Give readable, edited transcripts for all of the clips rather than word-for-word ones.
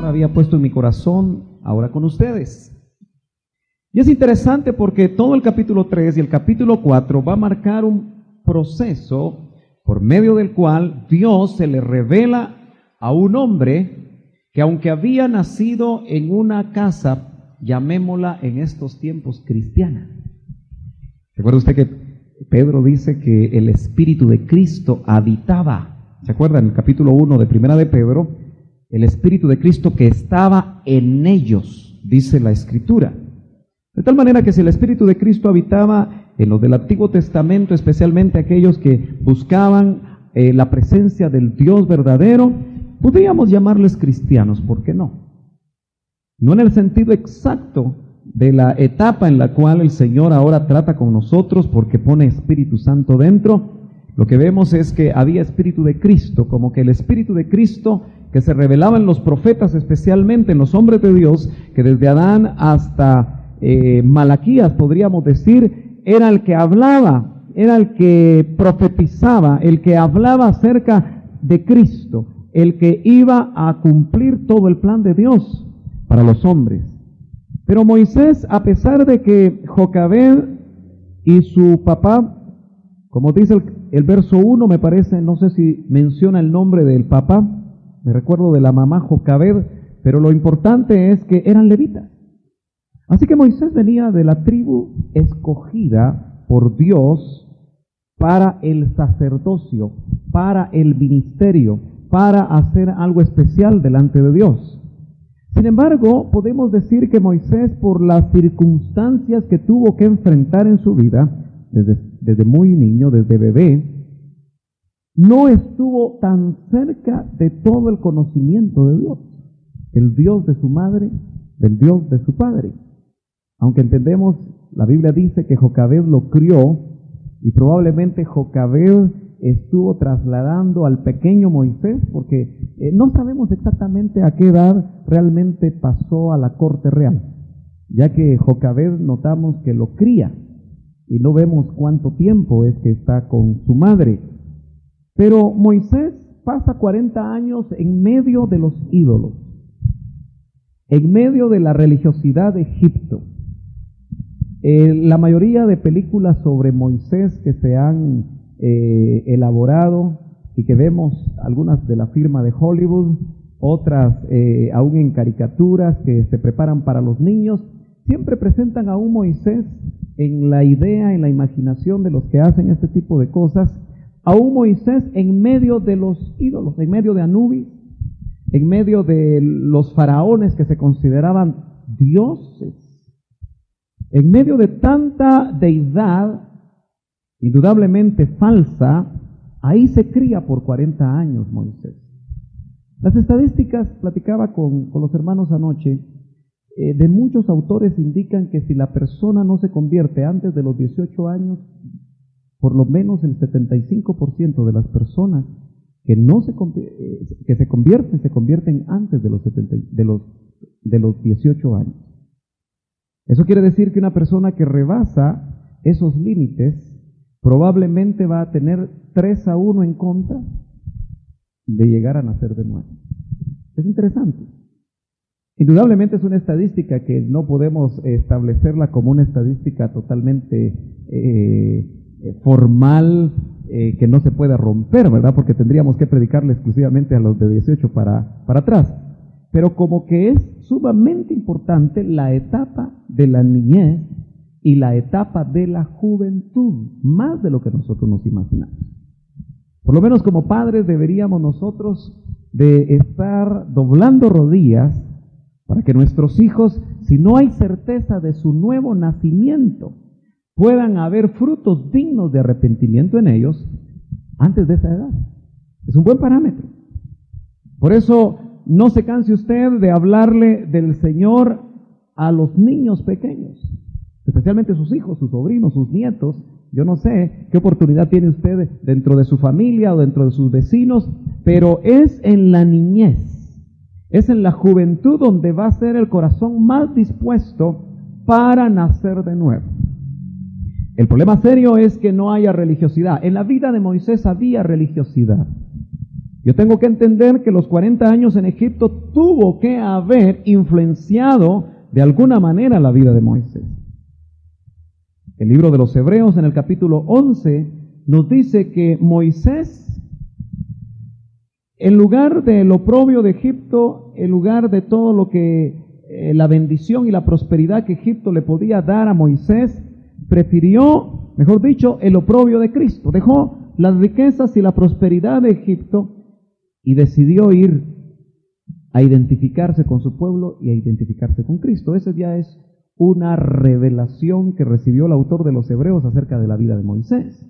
Señor había puesto en mi corazón ahora con ustedes. Y es interesante porque todo el capítulo 3 y el capítulo 4 va a marcar un proceso por medio del cual Dios se le revela a un hombre que, aunque había nacido en una casa, llamémosla en estos tiempos cristiana. ¿Recuerda usted que Pedro dice que el Espíritu de Cristo habitaba? ¿Se acuerdan? En el capítulo 1 de Primera de Pedro, el Espíritu de Cristo que estaba en ellos, dice la Escritura. De tal manera que si el Espíritu de Cristo habitaba en los del Antiguo Testamento, especialmente aquellos que buscaban la presencia del Dios verdadero, podríamos llamarles cristianos, ¿por qué no? No en el sentido exacto de la etapa en la cual el Señor ahora trata con nosotros porque pone Espíritu Santo dentro. Lo que vemos es que había Espíritu de Cristo, como que el Espíritu de Cristo que se revelaba en los profetas, especialmente en los hombres de Dios, que desde Adán hasta Malaquías, podríamos decir, era el que hablaba, era el que profetizaba, el que hablaba acerca de Cristo, el que iba a cumplir todo el plan de Dios para los hombres. Pero Moisés, a pesar de que Jocabed y su papá, como dice el verso 1, me parece, no sé si menciona el nombre del papá, me recuerdo de la mamá Jocabed, pero lo importante es que eran levitas. Así que Moisés venía de la tribu escogida por Dios para el sacerdocio, para el ministerio, para hacer algo especial delante de Dios. Sin embargo, podemos decir que Moisés, por las circunstancias que tuvo que enfrentar en su vida, desde muy niño, desde bebé, no estuvo tan cerca de todo el conocimiento de Dios, el Dios de su madre, del Dios de su padre. Aunque entendemos, la Biblia dice que Jocabed lo crió, y probablemente Jocabed estuvo trasladando al pequeño Moisés, porque no sabemos exactamente a qué edad realmente pasó a la corte real, ya que Jocabed notamos que lo cría, y no vemos cuánto tiempo es que está con su madre. Pero Moisés pasa 40 años en medio de los ídolos, en medio de la religiosidad de Egipto. La mayoría de películas sobre Moisés que se han elaborado y que vemos, algunas de la firma de Hollywood, otras aún en caricaturas que se preparan para los niños, siempre presentan a un Moisés en la idea, en la imaginación de los que hacen este tipo de cosas, a un Moisés en medio de los ídolos, en medio de Anubis, en medio de los faraones que se consideraban dioses. En medio de tanta deidad, indudablemente falsa, ahí se cría por 40 años Moisés. Las estadísticas, platicaba con los hermanos anoche, de muchos autores indican que si la persona no se convierte antes de los 18 años, por lo menos el 75% de las personas que se convierten antes de los 18 años. Eso quiere decir que una persona que rebasa esos límites probablemente va a tener 3-1 en contra de llegar a nacer de nuevo. Es interesante. Indudablemente es una estadística que no podemos establecerla como una estadística totalmente formal, que no se pueda romper, ¿verdad? Porque tendríamos que predicarle exclusivamente a los de 18 para atrás. Pero como que es sumamente importante la etapa de la niñez y la etapa de la juventud, más de lo que nosotros nos imaginamos. Por lo menos como padres deberíamos nosotros de estar doblando rodillas para que nuestros hijos, si no hay certeza de su nuevo nacimiento, puedan haber frutos dignos de arrepentimiento en ellos antes de esa edad. Es un buen parámetro. Por eso, no se canse usted de hablarle del Señor a los niños pequeños, especialmente sus hijos, sus sobrinos, sus nietos. Yo no sé qué oportunidad tiene usted dentro de su familia o dentro de sus vecinos, pero es en la niñez, es en la juventud donde va a ser el corazón más dispuesto para nacer de nuevo. El problema serio es que no haya religiosidad. En la vida de Moisés había religiosidad. Yo tengo que entender que los 40 años en Egipto tuvo que haber influenciado de alguna manera la vida de Moisés. El libro de los Hebreos en el capítulo 11 nos dice que Moisés, en lugar del oprobio de Egipto, en lugar de todo lo que la bendición y la prosperidad que Egipto le podía dar a Moisés, prefirió, mejor dicho, el oprobio de Cristo. Dejó las riquezas y la prosperidad de Egipto y decidió ir a identificarse con su pueblo y a identificarse con Cristo. Ese ya es una revelación que recibió el autor de los Hebreos acerca de la vida de Moisés.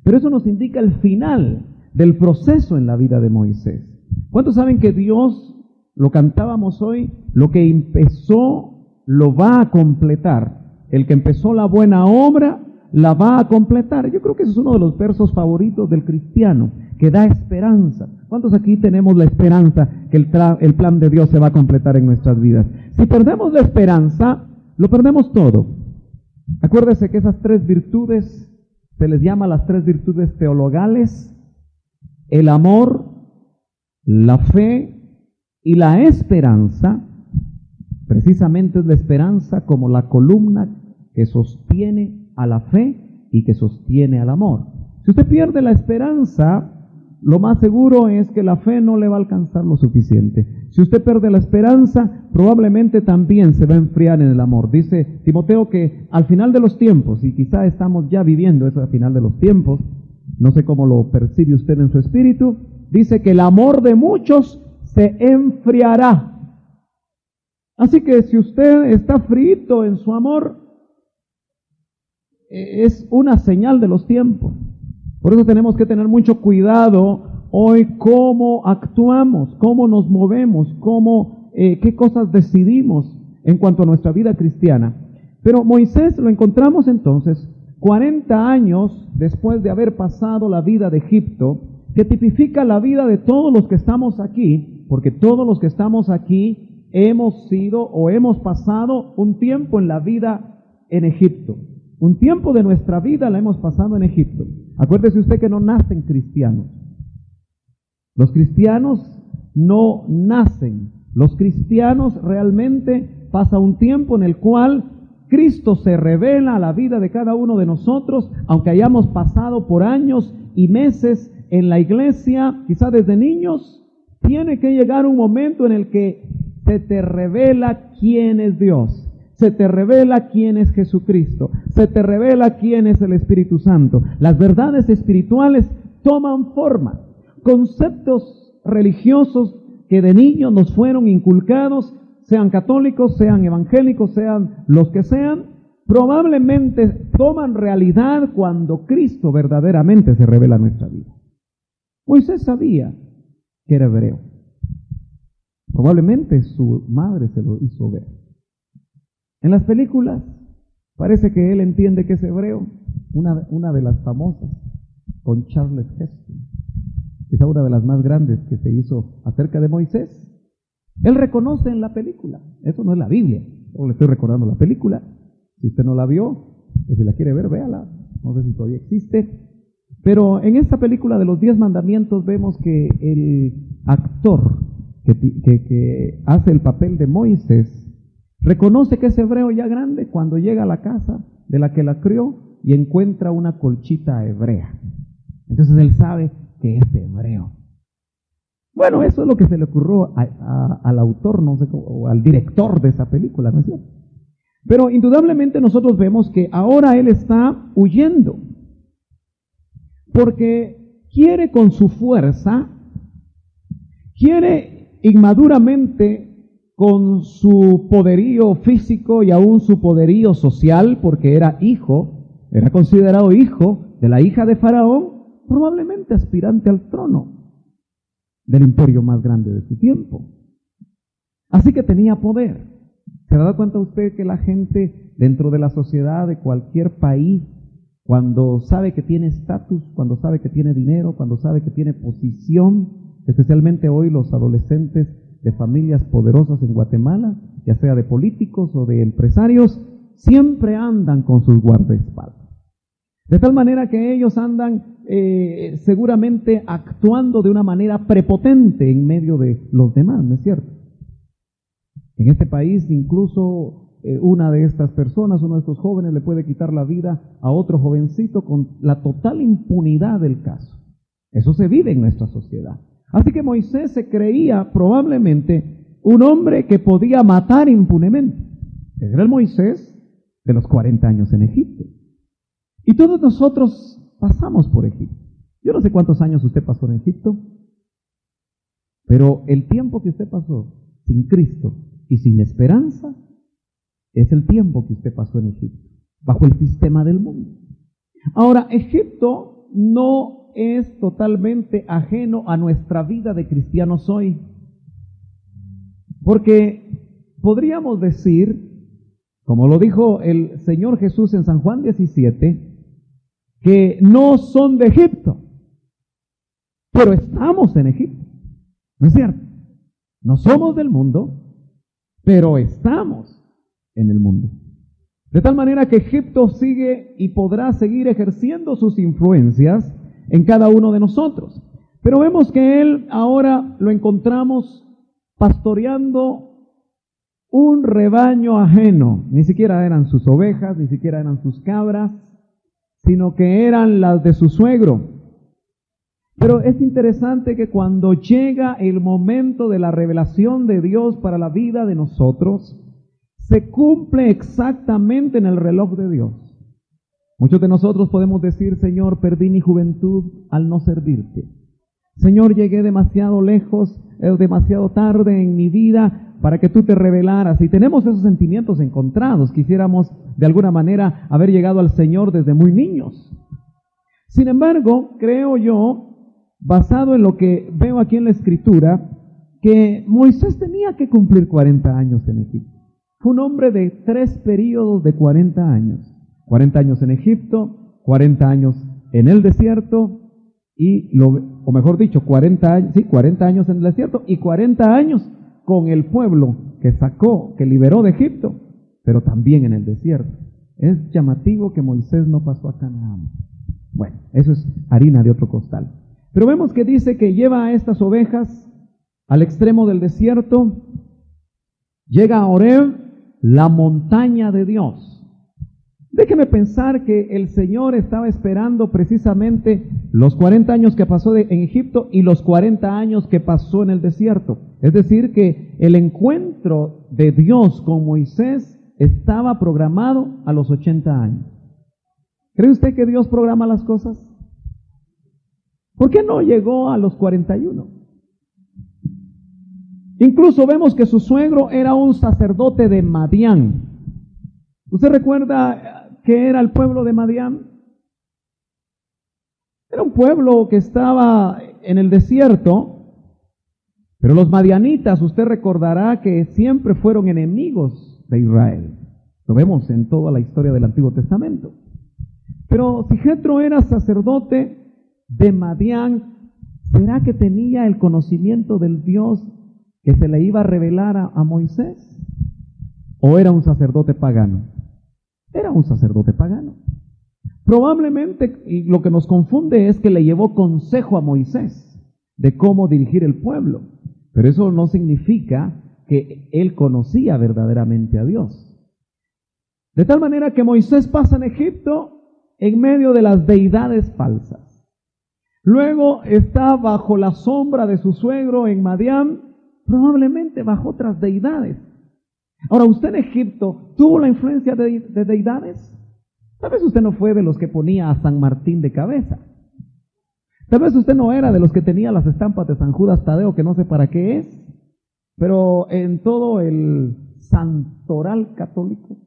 Pero eso nos indica el final del proceso en la vida de Moisés. ¿Cuántos saben que Dios, lo cantábamos hoy, lo que empezó lo va a completar? El que empezó la buena obra la va a completar. Yo creo que ese es uno de los versos favoritos del cristiano, que da esperanza. ¿Cuántos aquí tenemos la esperanza que el plan de Dios se va a completar en nuestras vidas? Si perdemos la esperanza, lo perdemos todo. Acuérdese que esas tres virtudes se les llama las tres virtudes teologales: el amor, la fe y la esperanza. Precisamente es la esperanza como la columna que sostiene a la fe y que sostiene al amor. Si usted pierde la esperanza, lo más seguro es que la fe no le va a alcanzar lo suficiente. Si usted pierde la esperanza, probablemente también se va a enfriar en el amor. Dice Timoteo que al final de los tiempos, y quizá estamos ya viviendo eso al final de los tiempos, no sé cómo lo percibe usted en su espíritu, dice que el amor de muchos se enfriará. Así que si usted está frito en su amor, es una señal de los tiempos. Por eso tenemos que tener mucho cuidado hoy cómo actuamos, cómo nos movemos, qué cosas decidimos en cuanto a nuestra vida cristiana. Pero Moisés lo encontramos entonces 40 años después de haber pasado la vida de Egipto, que tipifica la vida de todos los que estamos aquí, porque todos los que estamos aquí hemos sido o hemos pasado un tiempo en la vida en Egipto. Un tiempo de nuestra vida la hemos pasado en Egipto. Acuérdese usted que no nacen cristianos. Los cristianos no nacen. Los cristianos realmente pasa un tiempo en el cual Cristo se revela a la vida de cada uno de nosotros, aunque hayamos pasado por años y meses en la iglesia, quizá desde niños. Tiene que llegar un momento en el que se te revela quién es Dios. Se te revela quién es Jesucristo. Se te revela quién es el Espíritu Santo. Las verdades espirituales toman forma. Conceptos religiosos que de niños nos fueron inculcados, sean católicos, sean evangélicos, sean los que sean, probablemente toman realidad cuando Cristo verdaderamente se revela en nuestra vida. Moisés sabía que era hebreo. Probablemente su madre se lo hizo ver. En las películas parece que él entiende que es hebreo. Una de las famosas, con Charles Heston, quizá una de las más grandes que se hizo acerca de Moisés. Él reconoce en la película, eso no es la Biblia, solo le estoy recordando la película. Si usted no la vio, pues si la quiere ver, véala, no sé si todavía existe. Pero en esta película de los 10 mandamientos vemos que el actor que hace el papel de Moisés reconoce que es hebreo ya grande cuando llega a la casa de la que la crió y encuentra una colchita hebrea. Entonces él sabe que es hebreo. Bueno, eso es lo que se le ocurrió al autor, no sé, o al director de esa película, ¿no es cierto? Pero indudablemente nosotros vemos que ahora él está huyendo, porque quiere con su fuerza, quiere inmaduramente con su poderío físico y aún su poderío social, porque era considerado hijo de la hija de Faraón, probablemente aspirante al trono del imperio más grande de su tiempo. Así que tenía poder. ¿Se da cuenta usted que la gente dentro de la sociedad de cualquier país, cuando sabe que tiene estatus, cuando sabe que tiene dinero, cuando sabe que tiene posición, especialmente hoy los adolescentes de familias poderosas en Guatemala, ya sea de políticos o de empresarios, siempre andan con sus guardaespaldas? De tal manera que ellos andan seguramente actuando de una manera prepotente en medio de los demás, ¿no es cierto? En este país incluso una de estas personas, uno de estos jóvenes, le puede quitar la vida a otro jovencito con la total impunidad del caso. Eso se vive en nuestra sociedad. Así que Moisés se creía probablemente un hombre que podía matar impunemente. Ese era el Moisés de los 40 años en Egipto. Y todos nosotros pasamos por Egipto. Yo no sé cuántos años usted pasó en Egipto, pero el tiempo que usted pasó sin Cristo y sin esperanza es el tiempo que usted pasó en Egipto, bajo el sistema del mundo. Ahora, Egipto no es totalmente ajeno a nuestra vida de cristianos hoy, porque podríamos decir, como lo dijo el Señor Jesús en San Juan 17, que no son de Egipto, pero estamos en Egipto. ¿No es cierto? No somos del mundo, pero estamos en el mundo. De tal manera que Egipto sigue y podrá seguir ejerciendo sus influencias en cada uno de nosotros. Pero vemos que él ahora lo encontramos pastoreando un rebaño ajeno. Ni siquiera eran sus ovejas, ni siquiera eran sus cabras, sino que eran las de su suegro. Pero es interesante que cuando llega el momento de la revelación de Dios para la vida de nosotros, se cumple exactamente en el reloj de Dios. Muchos de nosotros podemos decir: Señor, perdí mi juventud al no servirte. Señor, llegué demasiado lejos, demasiado tarde en mi vida para que tú te revelaras. Y tenemos esos sentimientos encontrados. Quisiéramos de alguna manera haber llegado al Señor desde muy niños. Sin embargo, creo yo, basado en lo que veo aquí en la Escritura, que Moisés tenía que cumplir 40 años en Egipto. Fue un hombre de 3 períodos de 40 años. 40 años en Egipto, 40 años en el desierto, o mejor dicho, 40 años en el desierto y 40 años con el pueblo que sacó, que liberó de Egipto, pero también en el desierto. Es llamativo que Moisés no pasó a Canaán. Bueno, eso es harina de otro costal. Pero vemos que dice que lleva a estas ovejas al extremo del desierto, llega a Horeb, la montaña de Dios. Déjeme pensar que el Señor estaba esperando precisamente los 40 años que pasó en Egipto y los 40 años que pasó en el desierto. Es decir, que el encuentro de Dios con Moisés estaba programado a los 80 años. ¿Cree usted que Dios programa las cosas? ¿Por qué no llegó a los 41? Incluso vemos que su suegro era un sacerdote de Madián. ¿Usted recuerda qué era el pueblo de Madián? Era un pueblo que estaba en el desierto, pero los madianitas, usted recordará que siempre fueron enemigos de Israel. Lo vemos en toda la historia del Antiguo Testamento. Pero si Jetro era sacerdote de Madián, ¿será que tenía el conocimiento del Dios que se le iba a revelar a Moisés? ¿O era un sacerdote pagano? Era un sacerdote pagano. Probablemente lo que nos confunde es que le llevó consejo a Moisés de cómo dirigir el pueblo, pero eso no significa que él conocía verdaderamente a Dios. De tal manera que Moisés pasa en Egipto en medio de las deidades falsas. Luego está bajo la sombra de su suegro en Madián, probablemente bajo otras deidades. Ahora, ¿usted en Egipto tuvo la influencia de deidades? Tal vez usted no fue de los que ponía a San Martín de cabeza. Tal vez usted no era de los que tenía las estampas de San Judas Tadeo, que no sé para qué es, pero en todo el santoral católico,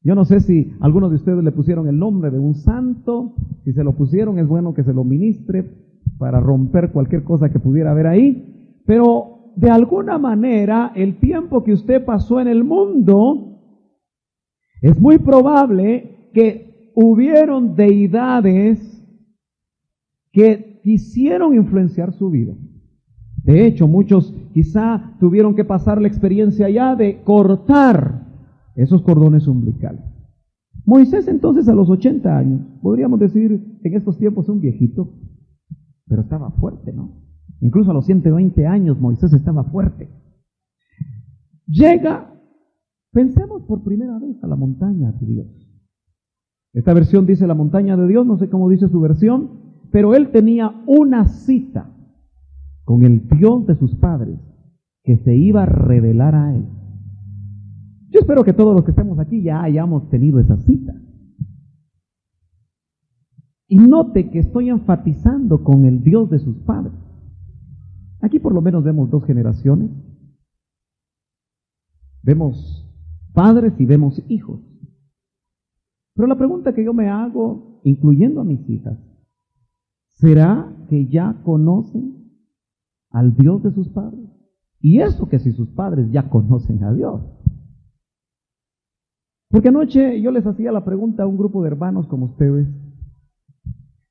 yo no sé si algunos de ustedes le pusieron el nombre de un santo. Si se lo pusieron, es bueno que se lo ministre para romper cualquier cosa que pudiera haber ahí. Pero de alguna manera, el tiempo que usted pasó en el mundo, es muy probable que hubieron deidades que quisieron influenciar su vida. De hecho, muchos quizá tuvieron que pasar la experiencia ya de cortar esos cordones umbilicales. Moisés entonces a los 80 años, podríamos decir en estos tiempos un viejito, pero estaba fuerte, ¿no? Incluso a los 120 años Moisés estaba fuerte. Llega, pensemos por primera vez a la montaña de Dios. Esta versión dice la montaña de Dios, no sé cómo dice su versión, pero él tenía una cita con el Dios de sus padres que se iba a revelar a él. Yo espero que todos los que estemos aquí ya hayamos tenido esa cita. Y note que estoy enfatizando con el Dios de sus padres. Aquí por lo menos vemos dos generaciones. Vemos padres y vemos hijos. Pero la pregunta que yo me hago, incluyendo a mis hijas, ¿será que ya conocen al Dios de sus padres? Y eso que si sus padres ya conocen a Dios. Porque anoche yo les hacía la pregunta a un grupo de hermanos como ustedes,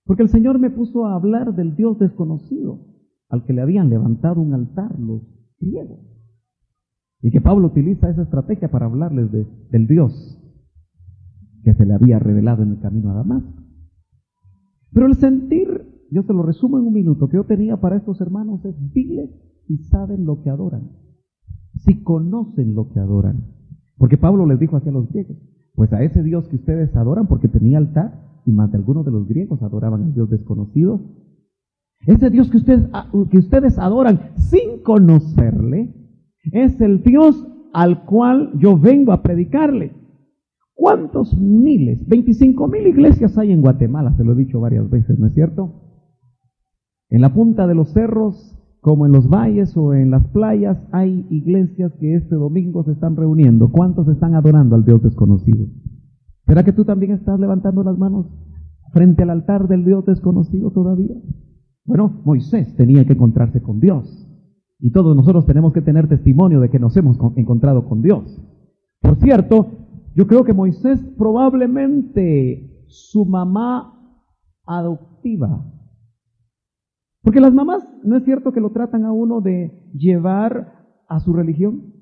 porque el Señor me puso a hablar del Dios desconocido, al que le habían levantado un altar los griegos. Y que Pablo utiliza esa estrategia para hablarles del Dios que se le había revelado en el camino a Damasco. Pero el sentir, yo te lo resumo en un minuto, que yo tenía para estos hermanos es: diles si saben lo que adoran, si conocen lo que adoran. Porque Pablo les dijo así a los griegos: pues a ese Dios que ustedes adoran, porque tenía altar, y más de algunos de los griegos adoraban al Dios desconocido, ese Dios que ustedes adoran sin conocerle, es el Dios al cual yo vengo a predicarle. ¿Cuántos miles? 25,000 iglesias hay en Guatemala, se lo he dicho varias veces, ¿no es cierto? En la punta de los cerros, como en los valles o en las playas, hay iglesias que este domingo se están reuniendo. ¿Cuántos están adorando al Dios desconocido? ¿Será que tú también estás levantando las manos frente al altar del Dios desconocido todavía? Bueno, Moisés tenía que encontrarse con Dios. Y todos nosotros tenemos que tener testimonio de que nos hemos encontrado con Dios. Por cierto, yo creo que Moisés probablemente su mamá adoptiva, porque las mamás, ¿no es cierto que lo tratan a uno de llevar a su religión?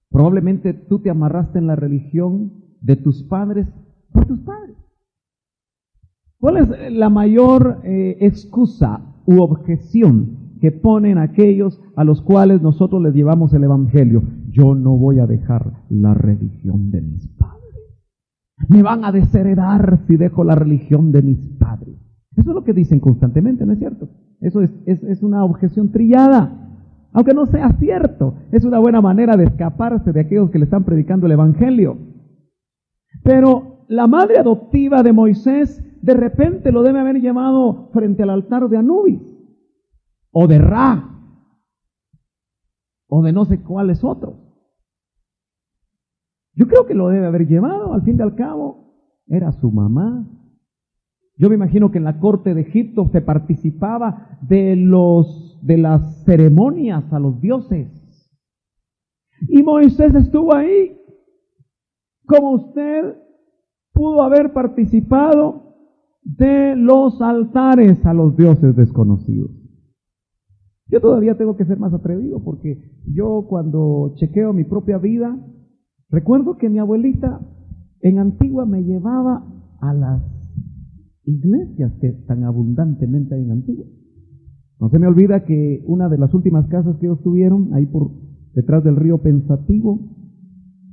Probablemente tú te amarraste en la religión de tus padres por tus padres. ¿Cuál es la mayor excusa u objeción que ponen aquellos a los cuales nosotros les llevamos el evangelio? Yo no voy a dejar la religión de mis padres. Me van a desheredar si dejo la religión de mis padres. Eso es lo que dicen constantemente, ¿no es cierto? Eso es una objeción trillada. Aunque no sea cierto, es una buena manera de escaparse de aquellos que le están predicando el evangelio. Pero la madre adoptiva de Moisés de repente lo debe haber llevado frente al altar de Anubis, o de Ra, o de no sé cuál es otro. Yo creo que lo debe haber llevado, al fin y al cabo, era su mamá. Yo me imagino que en la corte de Egipto se participaba de las ceremonias a los dioses. Y Moisés estuvo ahí, como usted pudo haber participado de los altares a los dioses desconocidos. Yo todavía tengo que ser más atrevido, porque yo cuando chequeo mi propia vida, recuerdo que mi abuelita en Antigua me llevaba a las iglesias que tan abundantemente hay en Antigua. No se me olvida que una de las últimas casas que ellos tuvieron, ahí por detrás del río Pensativo,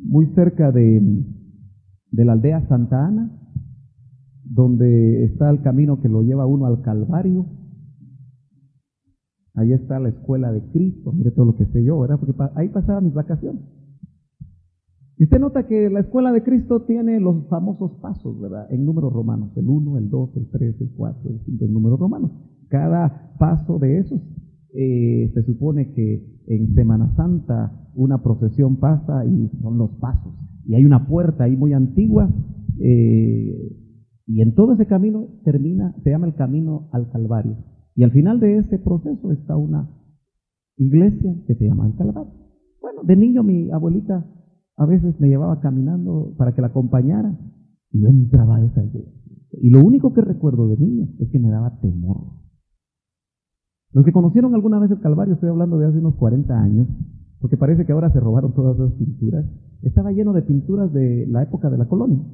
muy cerca de la aldea Santa Ana, donde está el camino que lo lleva uno al Calvario. Ahí está la escuela de Cristo, mire todo lo que sé yo, ¿verdad? Porque ahí pasaba mis vacaciones. Y usted nota que la escuela de Cristo tiene los famosos pasos, ¿verdad? En números romanos, el 1, el 2, el 3, el 4, el 5, en números romanos. Cada paso de esos, se supone que en Semana Santa una procesión pasa y son los pasos. Y hay una puerta ahí muy antigua, y en todo ese camino se llama el camino al Calvario. Y al final de ese proceso está una iglesia que se llama el Calvario. Bueno, de niño mi abuelita a veces me llevaba caminando para que la acompañara, y yo entraba a esa iglesia. Y lo único que recuerdo de niño es que me daba temor. Los que conocieron alguna vez el Calvario, estoy hablando de hace unos 40 años, porque parece que ahora se robaron todas esas pinturas. Estaba lleno de pinturas de la época de la colonia.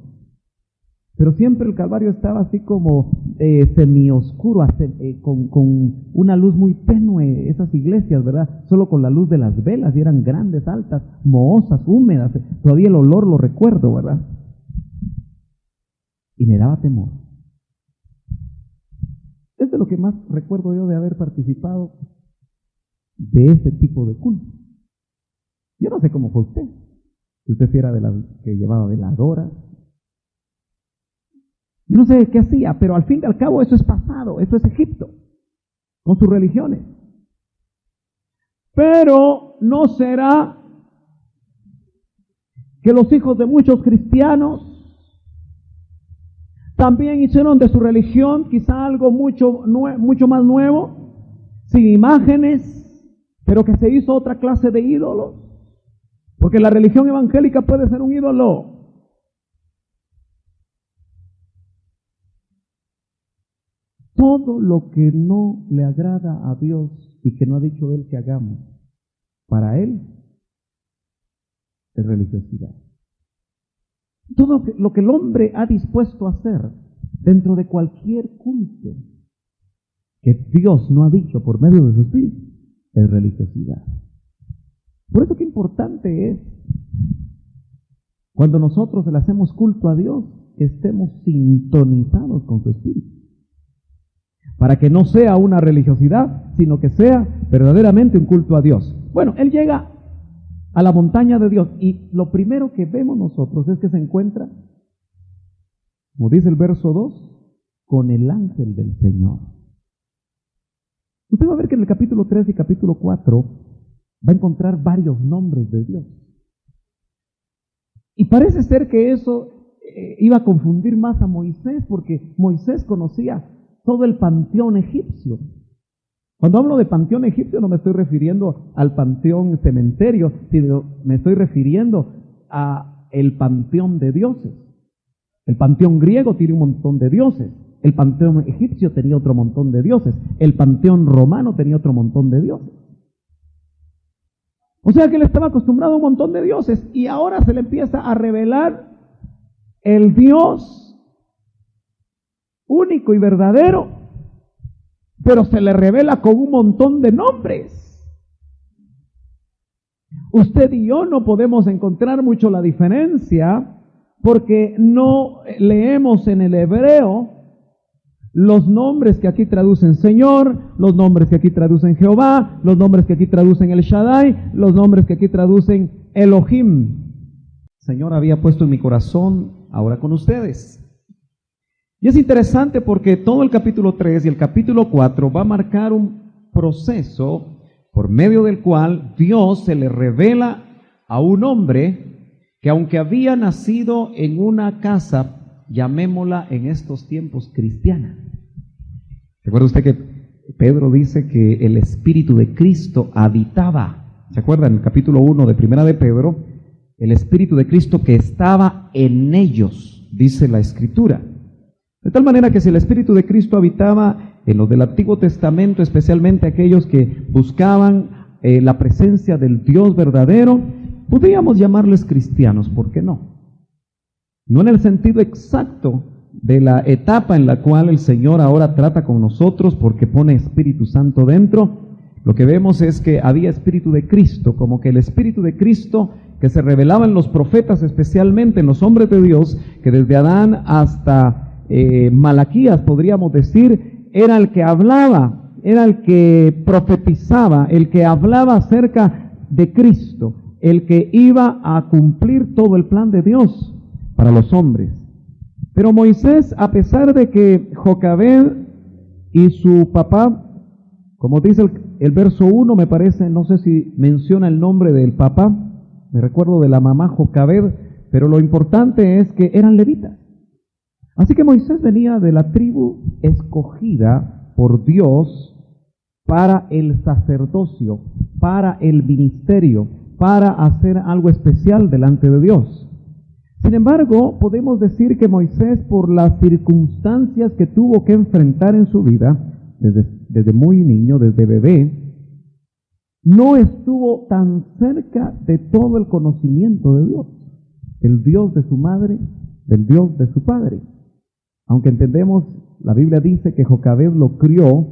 Pero siempre el Calvario estaba así como semioscuro, con una luz muy tenue, esas iglesias, ¿verdad? Solo con la luz de las velas, y eran grandes, altas, mohosas, húmedas. Todavía el olor lo recuerdo, ¿verdad? Y me daba temor. Es de lo que más recuerdo yo de haber participado de ese tipo de culto. Yo no sé cómo fue usted. Si usted era de las que llevaba veladoras. Yo no sé qué hacía, pero al fin y al cabo eso es pasado, eso es Egipto, con sus religiones. Pero no será que los hijos de muchos cristianos también hicieron de su religión quizá algo mucho más nuevo, sin imágenes, pero que se hizo otra clase de ídolos. Porque la religión evangélica puede ser un ídolo. Todo lo que no le agrada a Dios y que no ha dicho Él que hagamos, para Él es religiosidad. Todo lo que el hombre ha dispuesto a hacer dentro de cualquier culto que Dios no ha dicho por medio de su Espíritu es religiosidad. Por eso qué importante es, cuando nosotros le hacemos culto a Dios, que estemos sintonizados con su Espíritu. Para que no sea una religiosidad, sino que sea verdaderamente un culto a Dios. Bueno, él llega a la montaña de Dios y lo primero que vemos nosotros es que se encuentra, como dice el verso 2, con el ángel del Señor. Usted va a ver que en el capítulo 3 y capítulo 4 va a encontrar varios nombres de Dios. Y parece ser que eso iba a confundir más a Moisés, porque Moisés conocía todo el panteón egipcio. Cuando hablo de panteón egipcio no me estoy refiriendo al panteón cementerio, sino me estoy refiriendo a el panteón de dioses. El panteón griego tiene un montón de dioses. El panteón egipcio tenía otro montón de dioses. El panteón romano tenía otro montón de dioses. O sea que él estaba acostumbrado a un montón de dioses y ahora se le empieza a revelar el Dios único y verdadero, pero se le revela con un montón de nombres. Usted y yo no podemos encontrar mucho la diferencia porque no leemos en el hebreo los nombres que aquí traducen Señor, los nombres que aquí traducen Jehová, los nombres que aquí traducen El Shaddai, los nombres que aquí traducen Elohim. El Señor había puesto en mi corazón ahora con ustedes. Y es interesante porque todo el capítulo 3 y el capítulo 4 va a marcar un proceso por medio del cual Dios se le revela a un hombre que, aunque había nacido en una casa, llamémosla en estos tiempos cristiana. ¿Recuerda usted que Pedro dice que el Espíritu de Cristo habitaba? ¿Se acuerdan? En el capítulo 1 de Primera de Pedro, el Espíritu de Cristo que estaba en ellos, dice la Escritura. De tal manera que si el Espíritu de Cristo habitaba en los del Antiguo Testamento, especialmente aquellos que buscaban la presencia del Dios verdadero, podríamos llamarles cristianos, ¿por qué no? No en el sentido exacto de la etapa en la cual el Señor ahora trata con nosotros porque pone Espíritu Santo dentro. Lo que vemos es que había Espíritu de Cristo, como que el Espíritu de Cristo que se revelaba en los profetas, especialmente en los hombres de Dios, que desde Adán hasta Malaquías, podríamos decir, era el que hablaba, era el que profetizaba, el que hablaba acerca de Cristo, el que iba a cumplir todo el plan de Dios para los hombres. Pero Moisés, a pesar de que Jocabed y su papá, como dice el verso 1, me parece, no sé si menciona el nombre del papá, me recuerdo de la mamá Jocabed, pero lo importante es que eran levitas. Así que Moisés venía de la tribu escogida por Dios para el sacerdocio, para el ministerio, para hacer algo especial delante de Dios. Sin embargo, podemos decir que Moisés, por las circunstancias que tuvo que enfrentar en su vida, desde muy niño, desde bebé, no estuvo tan cerca de todo el conocimiento de Dios, del Dios de su madre, del Dios de su padre. Aunque entendemos, la Biblia dice que Jocabed lo crió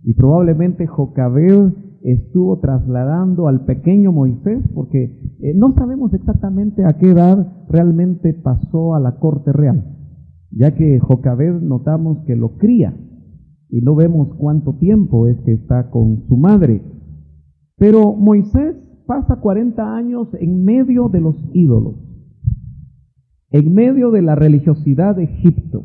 y probablemente Jocabed estuvo trasladando al pequeño Moisés, porque no sabemos exactamente a qué edad realmente pasó a la corte real, ya que Jocabed notamos que lo cría y no vemos cuánto tiempo es que está con su madre. Pero Moisés pasa 40 años en medio de los ídolos, en medio de la religiosidad de Egipto.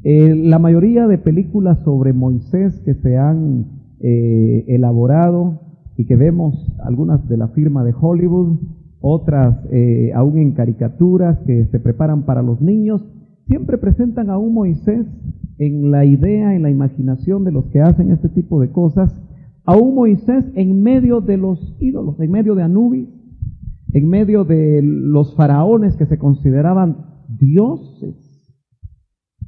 La mayoría de películas sobre Moisés que se han elaborado y que vemos, algunas de la firma de Hollywood, otras aún en caricaturas que se preparan para los niños, siempre presentan a un Moisés en la idea, en la imaginación de los que hacen este tipo de cosas, a un Moisés en medio de los ídolos, en medio de Anubis, en medio de los faraones que se consideraban dioses,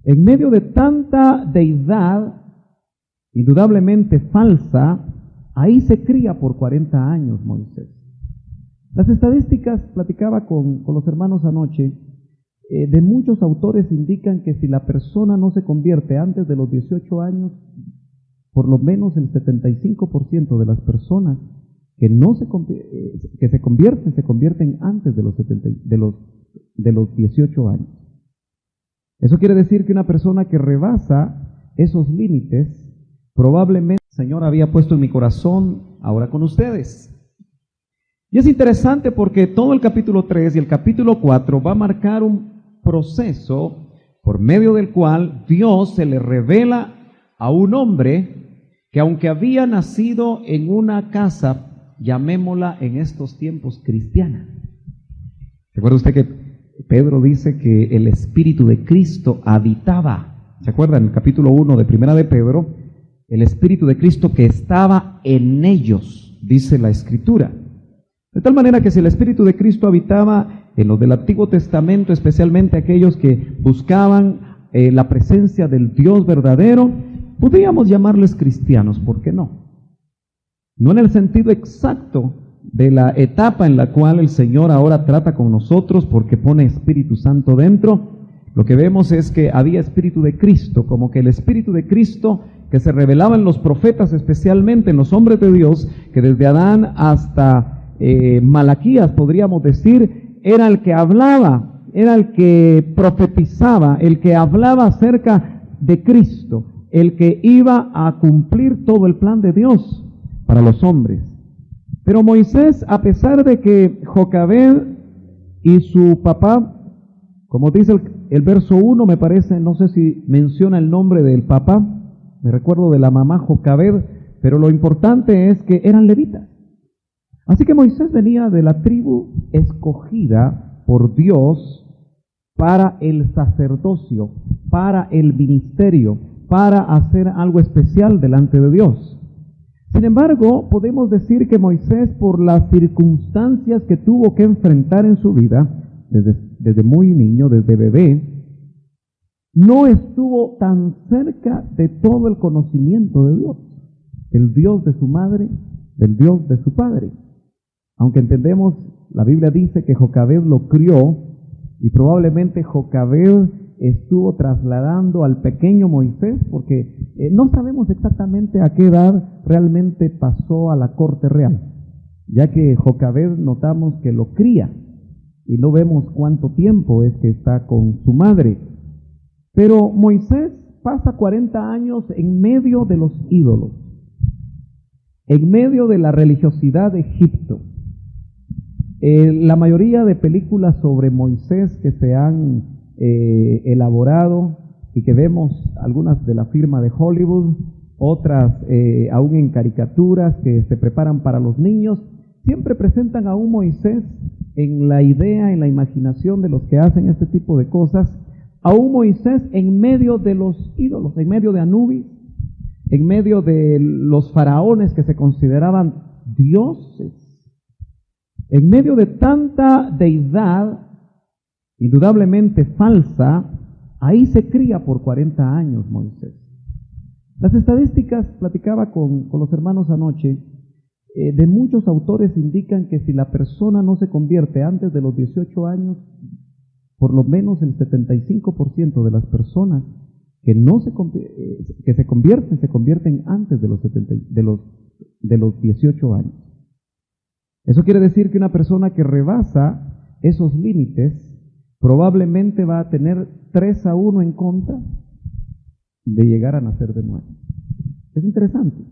en medio de tanta deidad, indudablemente falsa. Ahí se cría por 40 años Moisés. Las estadísticas, platicaba con los hermanos anoche, de muchos autores indican que si la persona no se convierte antes de los 18 años, por lo menos el 75% de las personas que se convierten antes de los 18 años. Eso quiere decir que una persona que rebasa esos límites, probablemente el Señor había puesto en mi corazón ahora con ustedes. Y es interesante porque todo el capítulo 3 y el capítulo 4 va a marcar un proceso por medio del cual Dios se le revela a un hombre que, aunque había nacido en una casa, llamémosla en estos tiempos cristiana. ¿Recuerda usted que Pedro dice que el Espíritu de Cristo habitaba? ¿Se acuerdan? En el capítulo 1 de Primera de Pedro, el Espíritu de Cristo que estaba en ellos, dice la Escritura. De tal manera que si el Espíritu de Cristo habitaba en los del Antiguo Testamento, especialmente aquellos que buscaban la presencia del Dios verdadero, podríamos llamarles cristianos, ¿por qué no? No en el sentido exacto de la etapa en la cual el Señor ahora trata con nosotros porque pone Espíritu Santo dentro. Lo que vemos es que había Espíritu de Cristo, como que el Espíritu de Cristo que se revelaba en los profetas, especialmente en los hombres de Dios, que desde Adán hasta Malaquías, podríamos decir, era el que hablaba, era el que profetizaba, el que hablaba acerca de Cristo, el que iba a cumplir todo el plan de Dios para los hombres. Pero Moisés, a pesar de que Jocabed y su papá, como dice el verso 1, me parece, no sé si menciona el nombre del papá, me recuerdo de la mamá Jocabed, pero lo importante es que eran levitas. Así que Moisés venía de la tribu escogida por Dios para el sacerdocio, para el ministerio, para hacer algo especial delante de Dios. Sin embargo, podemos decir que Moisés, por las circunstancias que tuvo que enfrentar en su vida, desde muy niño, desde bebé, no estuvo tan cerca de todo el conocimiento de Dios, del Dios de su madre, del Dios de su padre. Aunque entendemos, la Biblia dice que Jocabed lo crió y probablemente Jocabed estuvo trasladando al pequeño Moisés, porque no sabemos exactamente a qué edad realmente pasó a la corte real, ya que Jocabed notamos que lo cría y no vemos cuánto tiempo es que está con su madre. Pero Moisés pasa 40 años en medio de los ídolos, en medio de la religiosidad de Egipto. La mayoría de películas sobre Moisés que se han elaborado y que vemos, algunas de la firma de Hollywood, otras aún en caricaturas que se preparan para los niños, siempre presentan a un Moisés en la idea, en la imaginación de los que hacen este tipo de cosas, a un Moisés en medio de los ídolos, en medio de Anubis, en medio de los faraones que se consideraban dioses, en medio de tanta deidad, indudablemente falsa. Ahí se cría por 40 años Moisés. Las estadísticas, platicaba con los hermanos anoche, de muchos autores indican que si la persona no se convierte antes de los 18 años, por lo menos el 75% de las personas que se convierten antes de los 18 años. Eso quiere decir que una persona que rebasa esos límites probablemente va a tener 3-1 en contra de llegar a nacer de nuevo. Es interesante.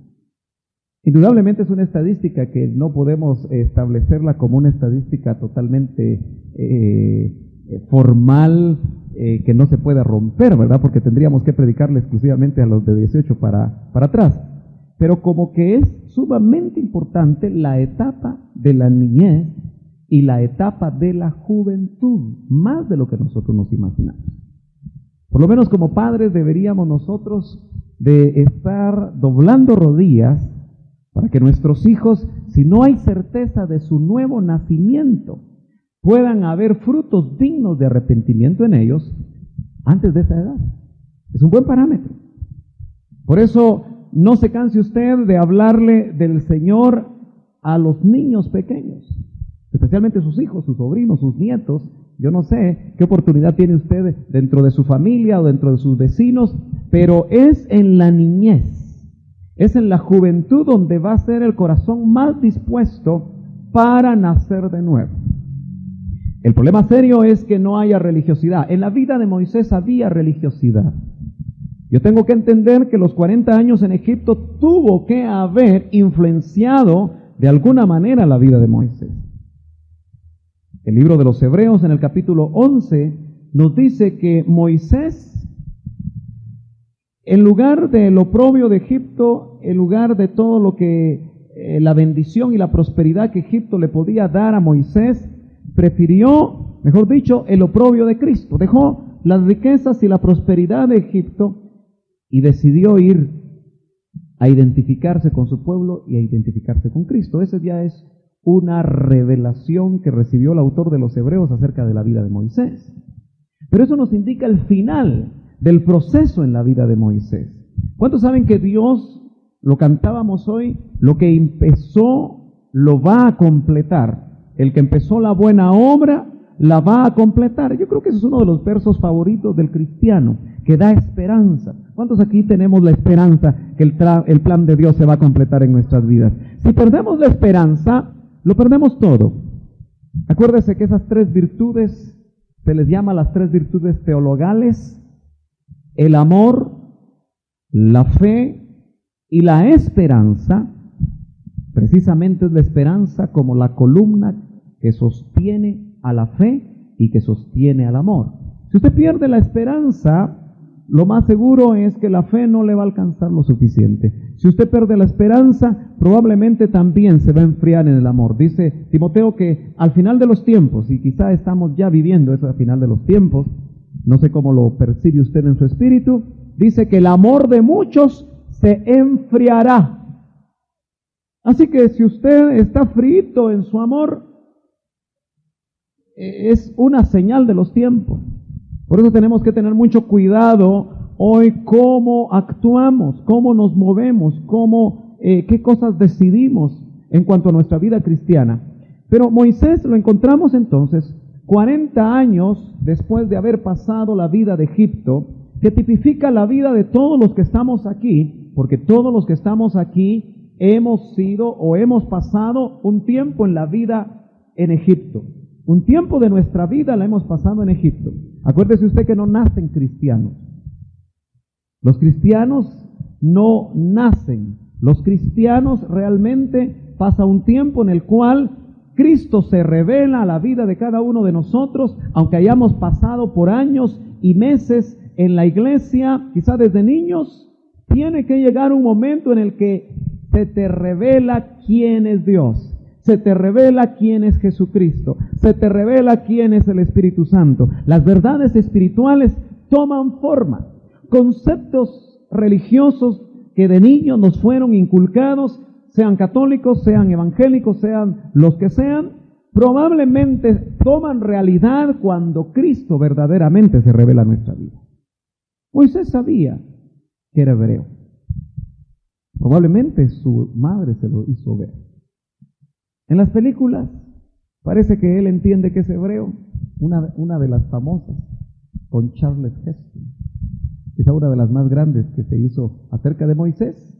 Indudablemente es una estadística que no podemos establecerla como una estadística totalmente formal, que no se pueda romper, ¿verdad? Porque tendríamos que predicarle exclusivamente a los de 18 para atrás. Pero como que es sumamente importante la etapa de la niñez y la etapa de la juventud, más de lo que nosotros nos imaginamos. Por lo menos como padres deberíamos nosotros de estar doblando rodillas para que nuestros hijos, si no hay certeza de su nuevo nacimiento, puedan haber frutos dignos de arrepentimiento en ellos antes de esa edad. Es un buen parámetro. Por eso no se canse usted de hablarle del Señor a los niños pequeños, especialmente sus hijos, sus sobrinos, sus nietos. Yo no sé qué oportunidad tiene usted dentro de su familia o dentro de sus vecinos, pero es en la niñez, es en la juventud donde va a ser el corazón más dispuesto para nacer de nuevo. El problema serio es que no haya religiosidad. En la vida de Moisés había religiosidad. Yo tengo que entender que los 40 años en Egipto tuvo que haber influenciado de alguna manera la vida de Moisés. El libro de los Hebreos en el capítulo 11 nos dice que Moisés, en lugar del oprobio de Egipto, en lugar de todo lo que la bendición y la prosperidad que Egipto le podía dar a Moisés, prefirió, mejor dicho, el oprobio de Cristo. Dejó las riquezas y la prosperidad de Egipto y decidió ir a identificarse con su pueblo y a identificarse con Cristo. Esa ya es una revelación que recibió el autor de los Hebreos acerca de la vida de Moisés. Pero eso nos indica el final del proceso en la vida de Moisés. ¿Cuántos saben que Dios, lo cantábamos hoy, lo que empezó lo va a completar? El que empezó la buena obra la va a completar. Yo creo que ese es uno de los versos favoritos del cristiano, que da esperanza. ¿Cuántos aquí tenemos la esperanza que el plan de Dios se va a completar en nuestras vidas? Si perdemos la esperanza, lo perdemos todo. Acuérdese que esas 3 virtudes se les llama las 3 virtudes teologales: el amor, la fe y la esperanza. Precisamente es la esperanza como la columna que sostiene a la fe y que sostiene al amor. Si usted pierde la esperanza, lo más seguro es que la fe no le va a alcanzar lo suficiente. Si usted pierde la esperanza, probablemente también se va a enfriar en el amor. Dice Timoteo que al final de los tiempos, y quizá estamos ya viviendo eso al final de los tiempos, no sé cómo lo percibe usted en su espíritu, dice que el amor de muchos se enfriará. Así que si usted está frito en su amor, es una señal de los tiempos. Por eso tenemos que tener mucho cuidado hoy cómo actuamos, cómo nos movemos, qué cosas decidimos en cuanto a nuestra vida cristiana. Pero Moisés lo encontramos entonces 40 años después de haber pasado la vida de Egipto, que tipifica la vida de todos los que estamos aquí, porque todos los que estamos aquí hemos sido o hemos pasado un tiempo en la vida en Egipto. Un tiempo de nuestra vida la hemos pasado en Egipto. Acuérdese usted que no nacen cristianos. Los cristianos no nacen. Los cristianos realmente pasa un tiempo en el cual Cristo se revela a la vida de cada uno de nosotros, aunque hayamos pasado por años y meses en la iglesia, quizá desde niños. Tiene que llegar un momento en el que se te revela quién es Dios. Se te revela quién es Jesucristo. Se te revela quién es el Espíritu Santo. Las verdades espirituales toman forma. Conceptos religiosos que de niños nos fueron inculcados, sean católicos, sean evangélicos, sean los que sean, probablemente toman realidad cuando Cristo verdaderamente se revela en nuestra vida. Moisés sabía que era hebreo. Probablemente su madre se lo hizo ver. En las películas parece que él entiende que es hebreo, una de las famosas, con Charles Heston, quizá una de las más grandes que se hizo acerca de Moisés.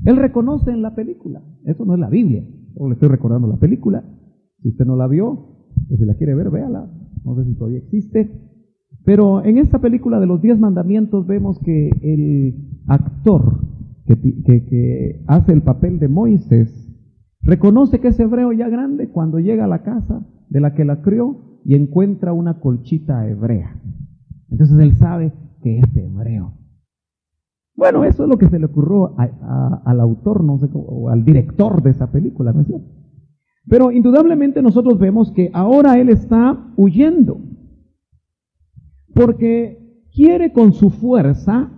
Él reconoce en la película, eso no es la Biblia, solo le estoy recordando la película. Si usted no la vio, o si la quiere ver, véala, no sé si todavía existe. Pero en esta película de los 10 mandamientos vemos que el actor que hace el papel de Moisés reconoce que es hebreo ya grande cuando llega a la casa de la que la crió y encuentra una colchita hebrea. Entonces él sabe que es hebreo. Bueno, eso es lo que se le ocurrió al autor, no sé, o al director de esa película, ¿no es cierto? Pero indudablemente nosotros vemos que ahora él está huyendo, porque quiere con su fuerza,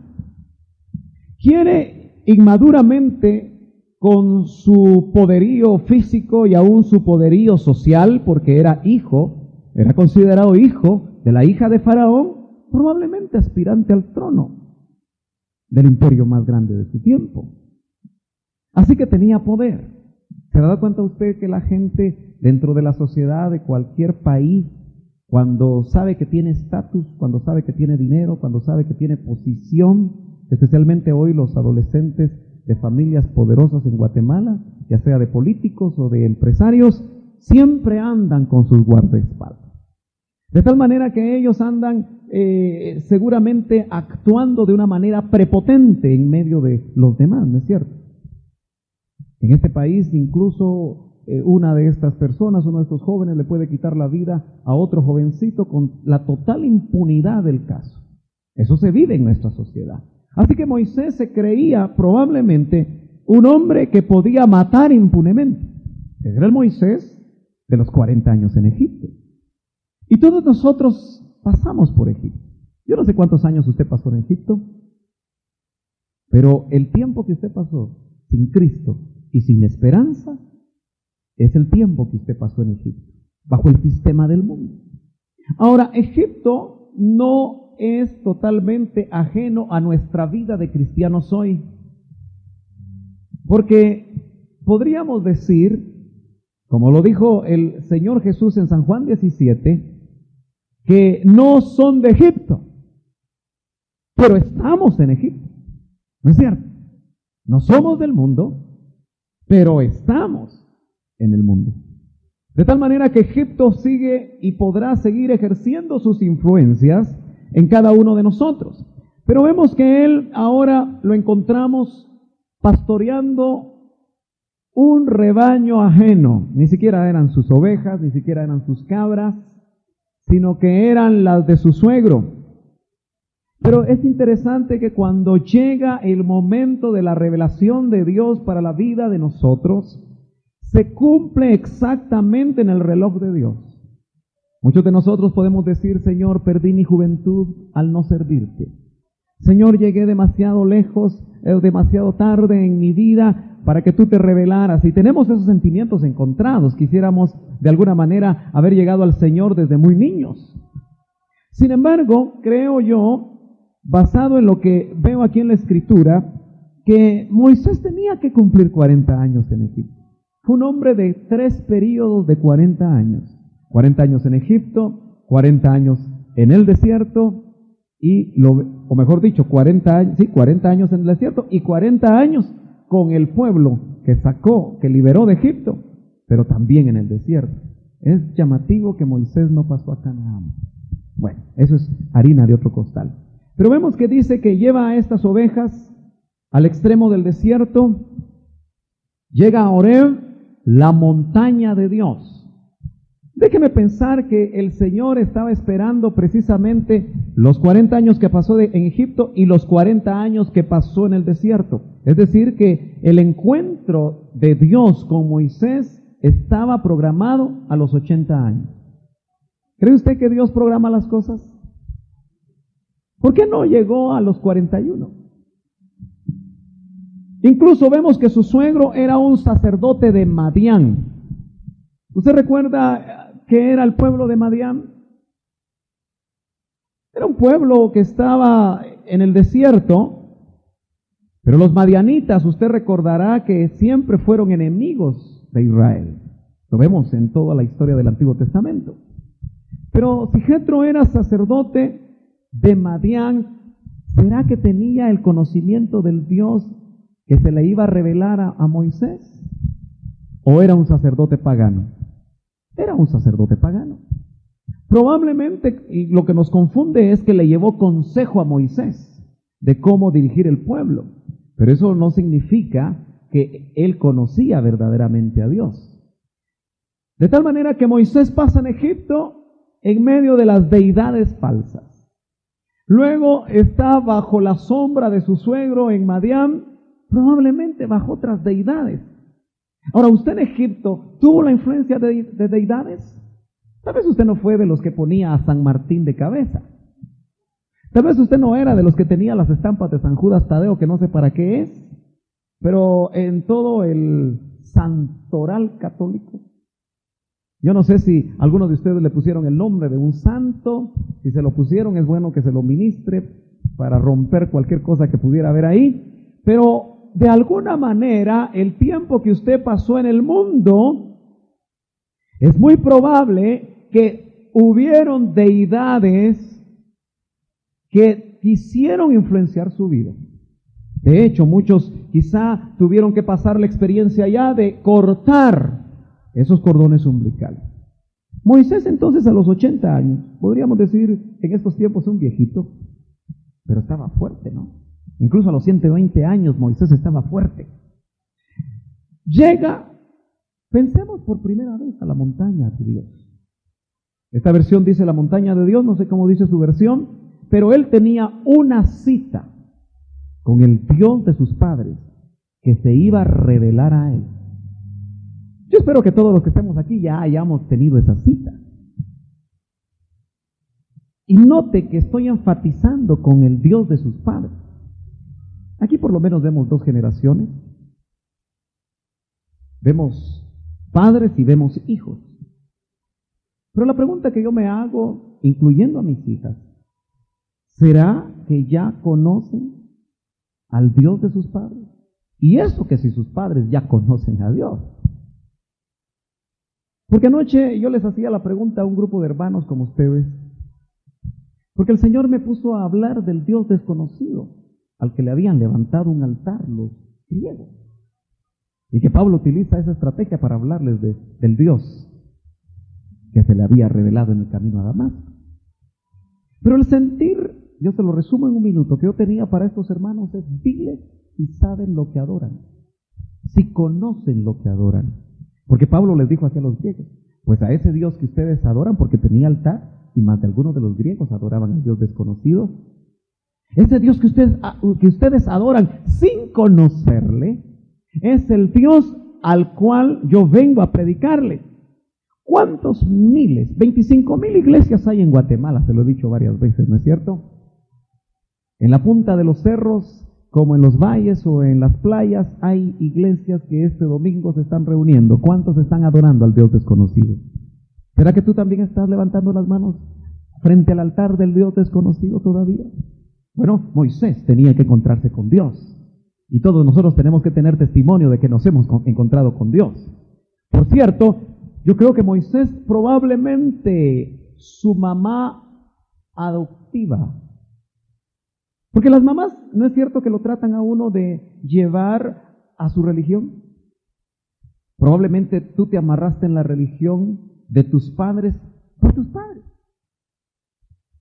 quiere inmaduramente con su poderío físico y aún su poderío social, porque era considerado hijo de la hija de Faraón, probablemente aspirante al trono del imperio más grande de su tiempo. Así que tenía poder. ¿Se da cuenta usted que la gente dentro de la sociedad de cualquier país, cuando sabe que tiene estatus, cuando sabe que tiene dinero, cuando sabe que tiene posición, especialmente hoy los adolescentes de familias poderosas en Guatemala, ya sea de políticos o de empresarios, siempre andan con sus guardaespaldas? De tal manera que ellos andan seguramente actuando de una manera prepotente en medio de los demás, ¿no es cierto? En este país incluso una de estas personas, uno de estos jóvenes, le puede quitar la vida a otro jovencito con la total impunidad del caso. Eso se vive en nuestra sociedad. Así que Moisés se creía probablemente un hombre que podía matar impunemente. Era el Moisés de los 40 años en Egipto. Y todos nosotros pasamos por Egipto. Yo no sé cuántos años usted pasó en Egipto, pero el tiempo que usted pasó sin Cristo y sin esperanza es el tiempo que usted pasó en Egipto, bajo el sistema del mundo. Ahora, Egipto no es totalmente ajeno a nuestra vida de cristianos hoy, porque podríamos decir, como lo dijo el Señor Jesús en San Juan 17, que no son de Egipto, pero estamos en Egipto. ¿No es cierto? No somos del mundo, pero estamos en el mundo. De tal manera que Egipto sigue y podrá seguir ejerciendo sus influencias en cada uno de nosotros. Pero vemos que él ahora lo encontramos pastoreando un rebaño ajeno. Ni siquiera eran sus ovejas, ni siquiera eran sus cabras, sino que eran las de su suegro. Pero es interesante que cuando llega el momento de la revelación de Dios para la vida de nosotros, se cumple exactamente en el reloj de Dios. Muchos de nosotros podemos decir: Señor, perdí mi juventud al no servirte. Señor, llegué demasiado lejos, demasiado tarde en mi vida para que tú te revelaras. Y tenemos esos sentimientos encontrados. Quisiéramos de alguna manera haber llegado al Señor desde muy niños. Sin embargo, creo yo, basado en lo que veo aquí en la Escritura, que Moisés tenía que cumplir 40 años en Egipto. Fue un hombre de 3 períodos de 40 años. 40 años en Egipto, 40 años en el desierto, o mejor dicho, 40 años en el desierto y 40 años con el pueblo que liberó de Egipto, pero también en el desierto. Es llamativo que Moisés no pasó a Canaán. Bueno, eso es harina de otro costal. Pero vemos que dice que lleva a estas ovejas al extremo del desierto, llega a Horeb, la montaña de Dios. Déjeme pensar que el Señor estaba esperando precisamente los 40 años que pasó en Egipto y los 40 años que pasó en el desierto. Es decir, que el encuentro de Dios con Moisés estaba programado a los 80 años. ¿Cree usted que Dios programa las cosas? ¿Por qué no llegó a los 41? Incluso vemos que su suegro era un sacerdote de Madián. ¿Usted recuerda qué era el pueblo de Madián? Era un pueblo que estaba en el desierto, pero los madianitas, usted recordará que siempre fueron enemigos de Israel. Lo vemos en toda la historia del Antiguo Testamento. Pero si Jetro era sacerdote de Madián, ¿será que tenía el conocimiento del Dios que se le iba a revelar a Moisés? ¿O era un sacerdote pagano? Era un sacerdote pagano. Probablemente, y lo que nos confunde es que le llevó consejo a Moisés de cómo dirigir el pueblo. Pero eso no significa que él conocía verdaderamente a Dios. De tal manera que Moisés pasa en Egipto en medio de las deidades falsas. Luego está bajo la sombra de su suegro en Madián, probablemente bajo otras deidades. Ahora, ¿usted en Egipto tuvo la influencia de deidades? Tal vez usted no fue de los que ponía a San Martín de cabeza. Tal vez usted no era de los que tenía las estampas de San Judas Tadeo, que no sé para qué es, pero en todo el santoral católico, yo no sé si algunos de ustedes le pusieron el nombre de un santo. Si se lo pusieron, es bueno que se lo ministre para romper cualquier cosa que pudiera haber ahí. Pero de alguna manera, el tiempo que usted pasó en el mundo, es muy probable que hubieron deidades que quisieron influenciar su vida. De hecho, muchos quizá tuvieron que pasar la experiencia ya de cortar esos cordones umbilicales. Moisés entonces a los 80 años, podríamos decir en estos tiempos un viejito, pero estaba fuerte, ¿no? Incluso a los 120 años Moisés estaba fuerte. Llega, pensemos por primera vez a la montaña de Dios. Esta versión dice la montaña de Dios, no sé cómo dice su versión, pero él tenía una cita con el Dios de sus padres que se iba a revelar a él. Yo espero que todos los que estemos aquí ya hayamos tenido esa cita. Y note que estoy enfatizando con el Dios de sus padres. Aquí por lo menos vemos dos generaciones. Vemos padres y vemos hijos. Pero la pregunta que yo me hago, incluyendo a mis hijas, ¿será que ya conocen al Dios de sus padres? Y eso que si sus padres ya conocen a Dios. Porque anoche yo les hacía la pregunta a un grupo de hermanos como ustedes, porque el Señor me puso a hablar del Dios desconocido, al que le habían levantado un altar los griegos. Y que Pablo utiliza esa estrategia para hablarles del Dios que se le había revelado en el camino a Damasco. Pero el sentir, yo se lo resumo en un minuto, que yo tenía para estos hermanos es: diles si saben lo que adoran, si conocen lo que adoran. Porque Pablo les dijo hacia los griegos, pues a ese Dios que ustedes adoran, porque tenía altar, y más de algunos de los griegos adoraban al Dios desconocido, ese Dios que ustedes adoran sin conocerle, es el Dios al cual yo vengo a predicarle. ¿Cuántos miles? 25,000 iglesias hay en Guatemala, se lo he dicho varias veces, ¿no es cierto? En la punta de los cerros, como en los valles o en las playas, hay iglesias que este domingo se están reuniendo. ¿Cuántos están adorando al Dios desconocido? ¿Será que tú también estás levantando las manos frente al altar del Dios desconocido todavía? Bueno, Moisés tenía que encontrarse con Dios. Y todos nosotros tenemos que tener testimonio de que nos hemos encontrado con Dios. Por cierto, yo creo que Moisés probablemente su mamá adoptiva. Porque las mamás, ¿no es cierto que lo tratan a uno de llevar a su religión? Probablemente tú te amarraste en la religión de tus padres por tus padres.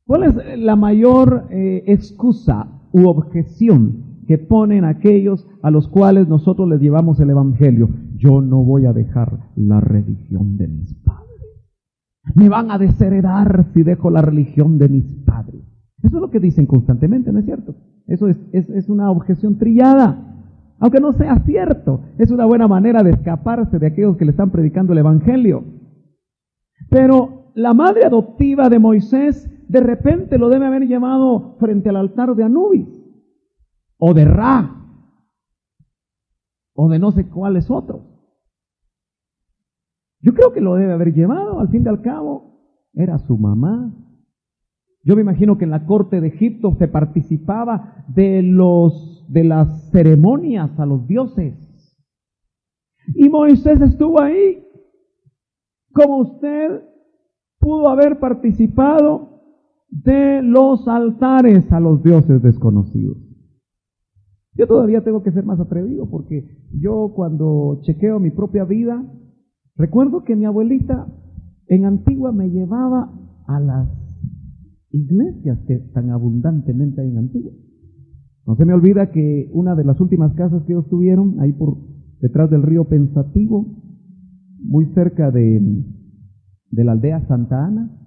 ¿Cuál es la mayor excusa u objeción que ponen aquellos a los cuales nosotros les llevamos el evangelio? Yo no voy a dejar la religión de mis padres. Me van a desheredar si dejo la religión de mis padres. Eso es lo que dicen constantemente, ¿no es cierto? Eso es una objeción trillada. Aunque no sea cierto, es una buena manera de escaparse de aquellos que le están predicando el evangelio. Pero la madre adoptiva de Moisés de repente lo debe haber llamado frente al altar de Anubis, o de Ra, o de no sé cuáles otros. Yo creo que lo debe haber llevado, al fin y al cabo, era su mamá. Yo me imagino que en la corte de Egipto se participaba de las ceremonias a los dioses. Y Moisés estuvo ahí. como usted pudo haber participado de los altares a los dioses desconocidos. Yo todavía tengo que ser más atrevido, porque yo cuando chequeo mi propia vida, recuerdo que mi abuelita en Antigua me llevaba a las iglesias que tan abundantemente hay en Antigua. No se me olvida que una de las últimas casas que ellos tuvieron, ahí por detrás del río Pensativo, muy cerca de la aldea Santa Ana,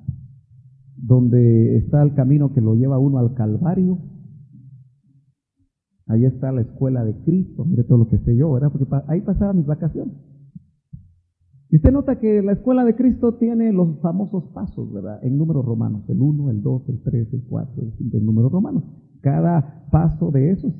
donde está el camino que lo lleva uno al Calvario. Ahí está la escuela de Cristo, mire todo lo que sé yo, ¿verdad? Porque ahí pasaba mis vacaciones. Y usted nota que la escuela de Cristo tiene los famosos pasos, ¿verdad? En números romanos, el 1, el 2, el 3, el 4, el 5, en números romanos. Cada paso de esos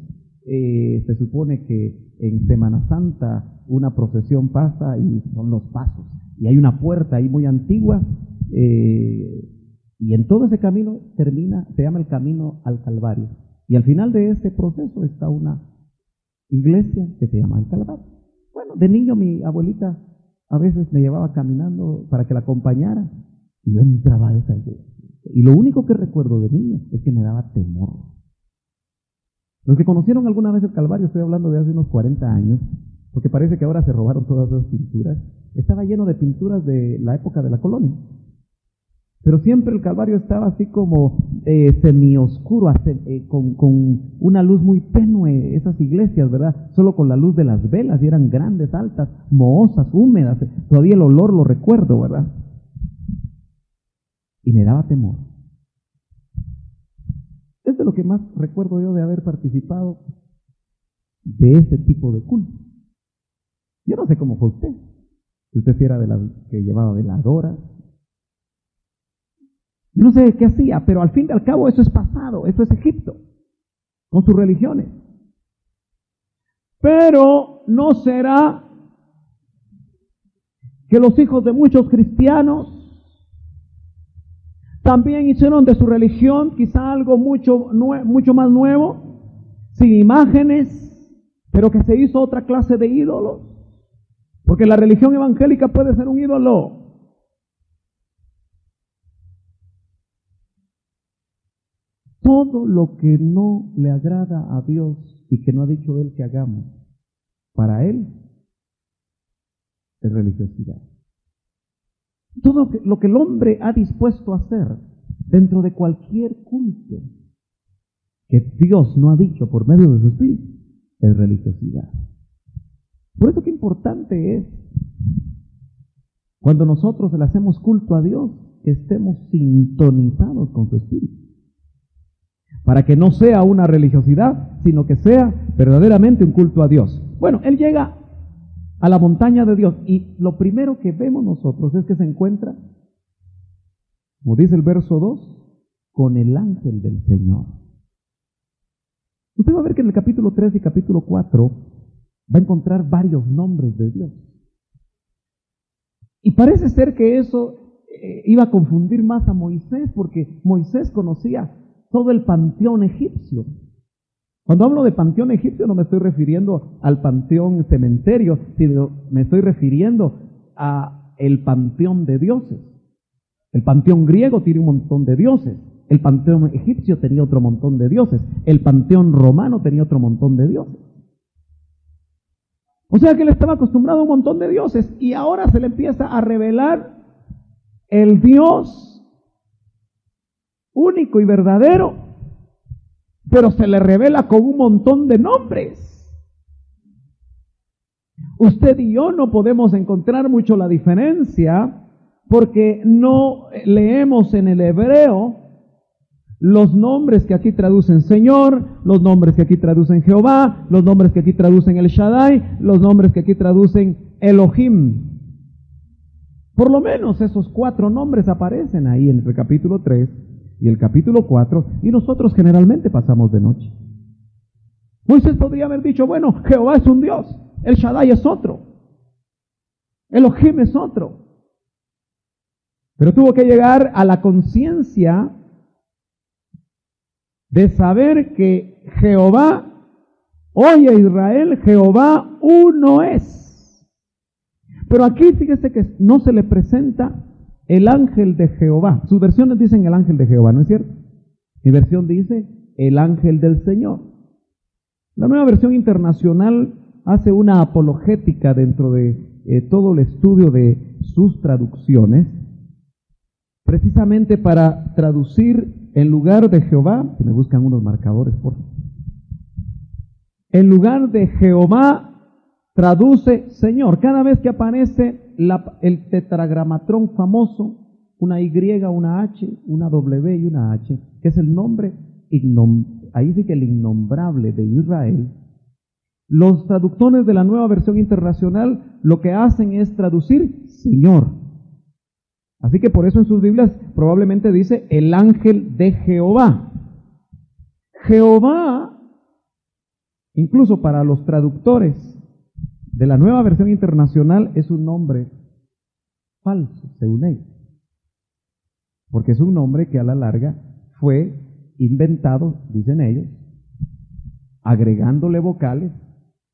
se supone que en Semana Santa una procesión pasa y son los pasos. Y hay una puerta ahí muy antigua y en todo ese camino se llama el camino al Calvario. Y al final de ese proceso está una iglesia que se llama el Calvario. Bueno, de niño mi abuelita a veces me llevaba caminando para que la acompañara y yo entraba a esa iglesia. Y lo único que recuerdo de niño es que me daba temor. Los que conocieron alguna vez el Calvario, estoy hablando de hace unos 40 años, porque parece que ahora se robaron todas esas pinturas, estaba lleno de pinturas de la época de la colonia. Pero siempre el Calvario estaba así como semioscuro, con una luz muy tenue, esas iglesias, ¿verdad? Solo con la luz de las velas, y eran grandes, altas, mohosas, húmedas. Todavía el olor lo recuerdo, ¿verdad? Y me daba temor. Es de lo que más recuerdo yo de haber participado de ese tipo de culto. Yo no sé cómo fue usted. Si usted era de las que llevaba veladoras. Yo no sé qué hacía, pero al fin y al cabo eso es pasado, eso es Egipto, con sus religiones. Pero no será que los hijos de muchos cristianos también hicieron de su religión quizá algo mucho más nuevo, sin imágenes, pero que se hizo otra clase de ídolos. Porque la religión evangélica puede ser un ídolo. Todo lo que no le agrada a Dios y que no ha dicho Él que hagamos, para Él es religiosidad. Todo lo que el hombre ha dispuesto a hacer dentro de cualquier culto que Dios no ha dicho por medio de su Espíritu es religiosidad. Por eso qué importante es, cuando nosotros le hacemos culto a Dios, que estemos sintonizados con su Espíritu. Para que no sea una religiosidad, sino que sea verdaderamente un culto a Dios. Bueno, él llega a la montaña de Dios y lo primero que vemos nosotros es que se encuentra, como dice el verso 2, con el ángel del Señor. Usted va a ver que en el capítulo 3 y capítulo 4 va a encontrar varios nombres de Dios. Y parece ser que eso iba a confundir más a Moisés, porque Moisés conocía todo el panteón egipcio. Cuando hablo de panteón egipcio no me estoy refiriendo al panteón cementerio, sino me estoy refiriendo a el panteón de dioses. El panteón griego tiene un montón de dioses, el panteón egipcio tenía otro montón de dioses, el panteón romano tenía otro montón de dioses. O sea que él estaba acostumbrado a un montón de dioses y ahora se le empieza a revelar el Dios único y verdadero, pero se le revela con un montón de nombres. Usted y yo no podemos encontrar mucho la diferencia porque no leemos en el hebreo los nombres que aquí traducen Señor, los nombres que aquí traducen Jehová, los nombres que aquí traducen El Shaddai, los nombres que aquí traducen Elohim. Por lo menos esos 4 nombres aparecen ahí en el capítulo 3 y el capítulo 4, y nosotros generalmente pasamos de noche. Moisés podría haber dicho, bueno, Jehová es un Dios, El Shaddai es otro, Elohim es otro. Pero tuvo que llegar a la conciencia de saber que Jehová, oye Israel, Jehová uno es. Pero aquí fíjese que no se le presenta el ángel de Jehová. Sus versiones dicen el ángel de Jehová, ¿no es cierto? Mi versión dice el ángel del Señor. La Nueva Versión Internacional hace una apologética dentro de todo el estudio de sus traducciones, precisamente para traducir en lugar de Jehová, si me buscan unos marcadores, por favor. En lugar de Jehová, traduce Señor. Cada vez que aparece el tetragramatrón famoso, una Y, una H, una W y una H, que es el nombre, ahí sí que el innombrable de Israel, los traductores de la Nueva Versión Internacional lo que hacen es traducir Señor. Así que por eso en sus Biblias probablemente dice el ángel de Jehová. Jehová, incluso para los traductores de la Nueva Versión Internacional, es un nombre falso, según ellos. Porque es un nombre que a la larga fue inventado, dicen ellos, agregándole vocales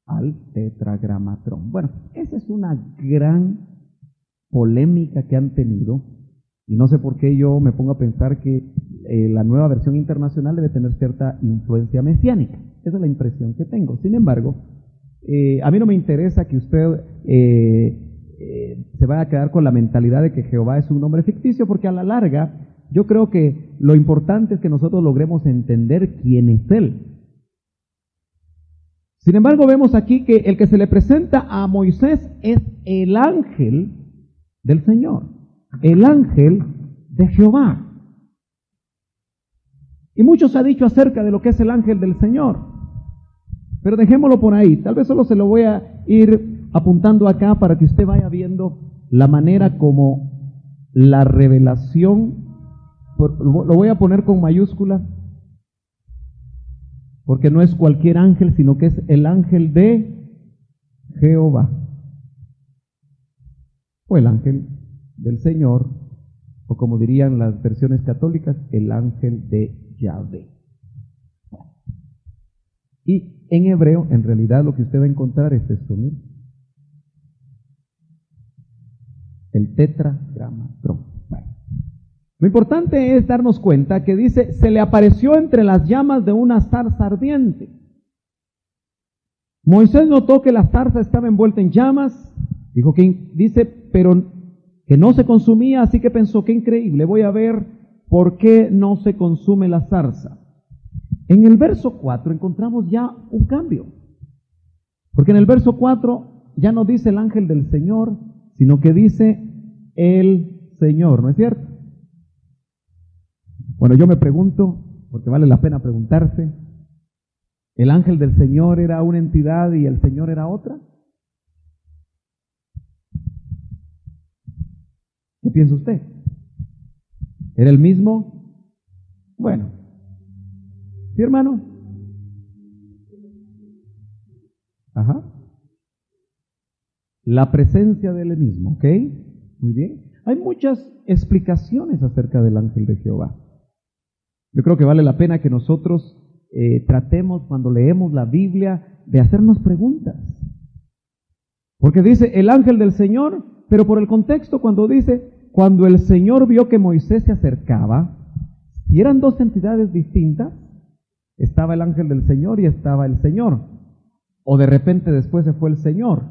al tetragramatrón. Bueno, esa es una gran polémica que han tenido, y no sé por qué yo me pongo a pensar que la Nueva Versión Internacional debe tener cierta influencia mesiánica. Esa es la impresión que tengo. Sin embargo, a mí no me interesa que usted se vaya a quedar con la mentalidad de que Jehová es un nombre ficticio, porque a la larga yo creo que lo importante es que nosotros logremos entender quién es Él. Sin embargo, vemos aquí que el que se le presenta a Moisés es el ángel del Señor, el ángel de Jehová. Y mucho se ha dicho acerca de lo que es el ángel del Señor, pero dejémoslo por ahí. Tal vez solo se lo voy a ir apuntando acá para que usted vaya viendo la manera como la revelación, lo voy a poner con mayúsculas, porque no es cualquier ángel, sino que es el ángel de Jehová, o el ángel del Señor, o como dirían las versiones católicas, el ángel de Yahvé. Y en hebreo, en realidad, lo que usted va a encontrar es esto mismo: el tetragramatrón. Bueno, lo importante es darnos cuenta que dice, se le apareció entre las llamas de una zarza ardiente. Moisés notó que la zarza estaba envuelta en llamas, dice, pero que no se consumía, así que pensó, qué increíble, voy a ver por qué no se consume la zarza. En el verso 4 encontramos ya un cambio, porque en el verso 4 ya no dice el ángel del Señor, sino que dice el Señor, ¿no es cierto? Bueno, yo me pregunto, porque vale la pena preguntarse, ¿el ángel del Señor era una entidad y el Señor era otra? ¿Qué piensa usted? ¿Era el mismo? Bueno, ¿sí, hermano? Ajá. La presencia del mismo, ¿ok? Muy bien. Hay muchas explicaciones acerca del ángel de Jehová. Yo creo que vale la pena que nosotros tratemos, cuando leemos la Biblia, de hacernos preguntas. Porque dice el ángel del Señor, pero por el contexto, cuando dice, cuando el Señor vio que Moisés se acercaba, y eran dos entidades distintas, estaba el ángel del Señor y estaba el Señor. O de repente después se fue el Señor,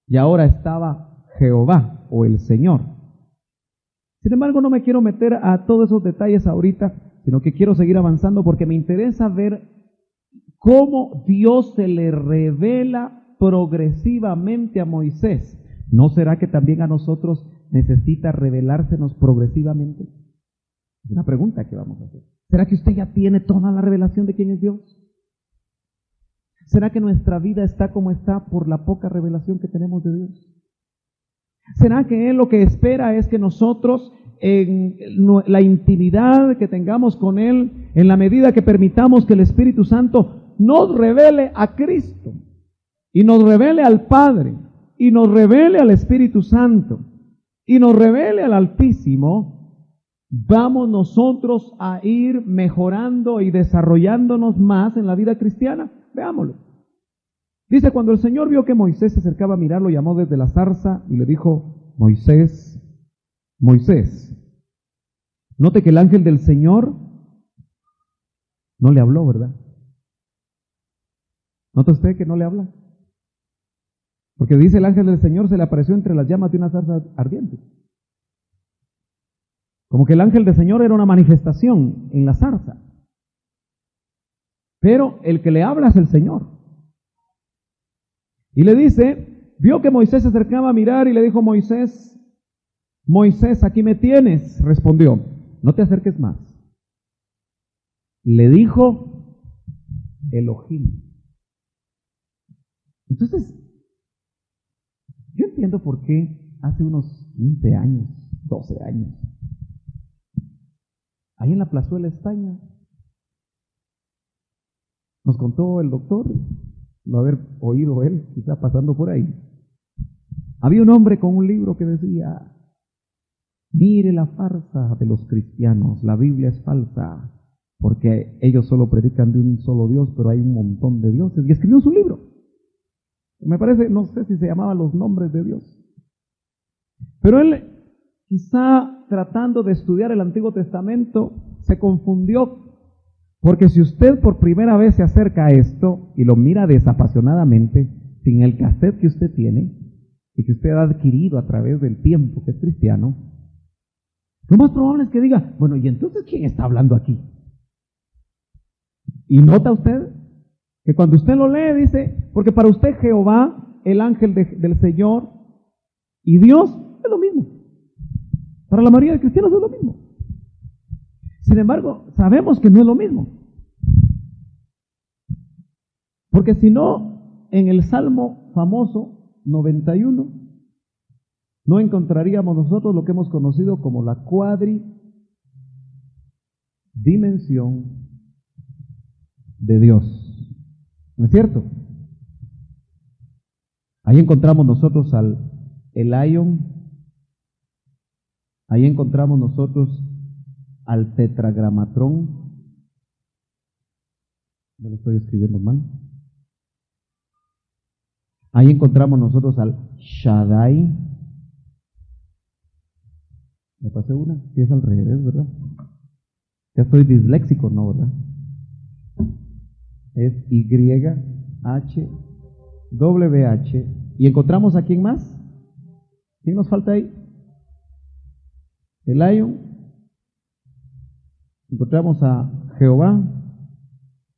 y ahora estaba Jehová o el Señor. Sin embargo, no me quiero meter a todos esos detalles ahorita, sino que quiero seguir avanzando porque me interesa ver cómo Dios se le revela progresivamente a Moisés. ¿No será que también a nosotros necesita revelársenos progresivamente? Es una pregunta que vamos a hacer. ¿Será que usted ya tiene toda la revelación de quién es Dios? ¿Será que nuestra vida está como está por la poca revelación que tenemos de Dios? ¿Será que Él lo que espera es que nosotros, en la intimidad que tengamos con Él, en la medida que permitamos que el Espíritu Santo nos revele a Cristo, y nos revele al Padre, y nos revele al Espíritu Santo, y nos revele al Altísimo, vamos nosotros a ir mejorando y desarrollándonos más en la vida cristiana? Veámoslo. Dice, cuando el Señor vio que Moisés se acercaba a mirarlo, llamó desde la zarza y le dijo, Moisés, Moisés. Note que el ángel del Señor no le habló, ¿verdad? ¿Nota usted que no le habla? Porque dice el ángel del Señor se le apareció entre las llamas de una zarza ardiente. Como que el ángel del Señor era una manifestación en la zarza. Pero el que le habla es el Señor. Y le dice, vio que Moisés se acercaba a mirar y le dijo, Moisés, Moisés, aquí me tienes. Respondió, no te acerques más. Le dijo Elohim. Entonces, yo entiendo por qué hace unos 15 años, 12 años, ahí en la plazuela España, nos contó el doctor, no haber oído él, quizá pasando por ahí. Había un hombre con un libro que decía, mire la farsa de los cristianos, la Biblia es falsa, porque ellos solo predican de un solo Dios, pero hay un montón de dioses. Y escribió su libro. Me parece, no sé si se llamaba Los Nombres de Dios. Pero él, quizá tratando de estudiar el Antiguo Testamento, se confundió. Porque si usted por primera vez se acerca a esto y lo mira desapasionadamente, sin el cassette que usted tiene y que usted ha adquirido a través del tiempo que es cristiano, lo más probable es que diga, bueno, ¿y entonces quién está hablando aquí? Y nota usted que cuando usted lo lee dice, porque para usted Jehová, el ángel del Señor y Dios es lo mismo. Para la mayoría de cristianos es lo mismo. Sin embargo, sabemos que no es lo mismo. Porque si no, en el Salmo famoso 91, no encontraríamos nosotros lo que hemos conocido como la cuadridimensión de Dios. ¿No es cierto? Ahí encontramos nosotros al Elión, ahí encontramos nosotros al tetragramatrón, no lo estoy escribiendo mal, ahí encontramos nosotros al Shaddai, me pasé una, que es al revés, ¿verdad? Ya estoy disléxico, ¿no, verdad? Es YHWH. ¿Y encontramos a quién más? ¿Quién nos falta ahí? El Lion. Encontramos a Jehová.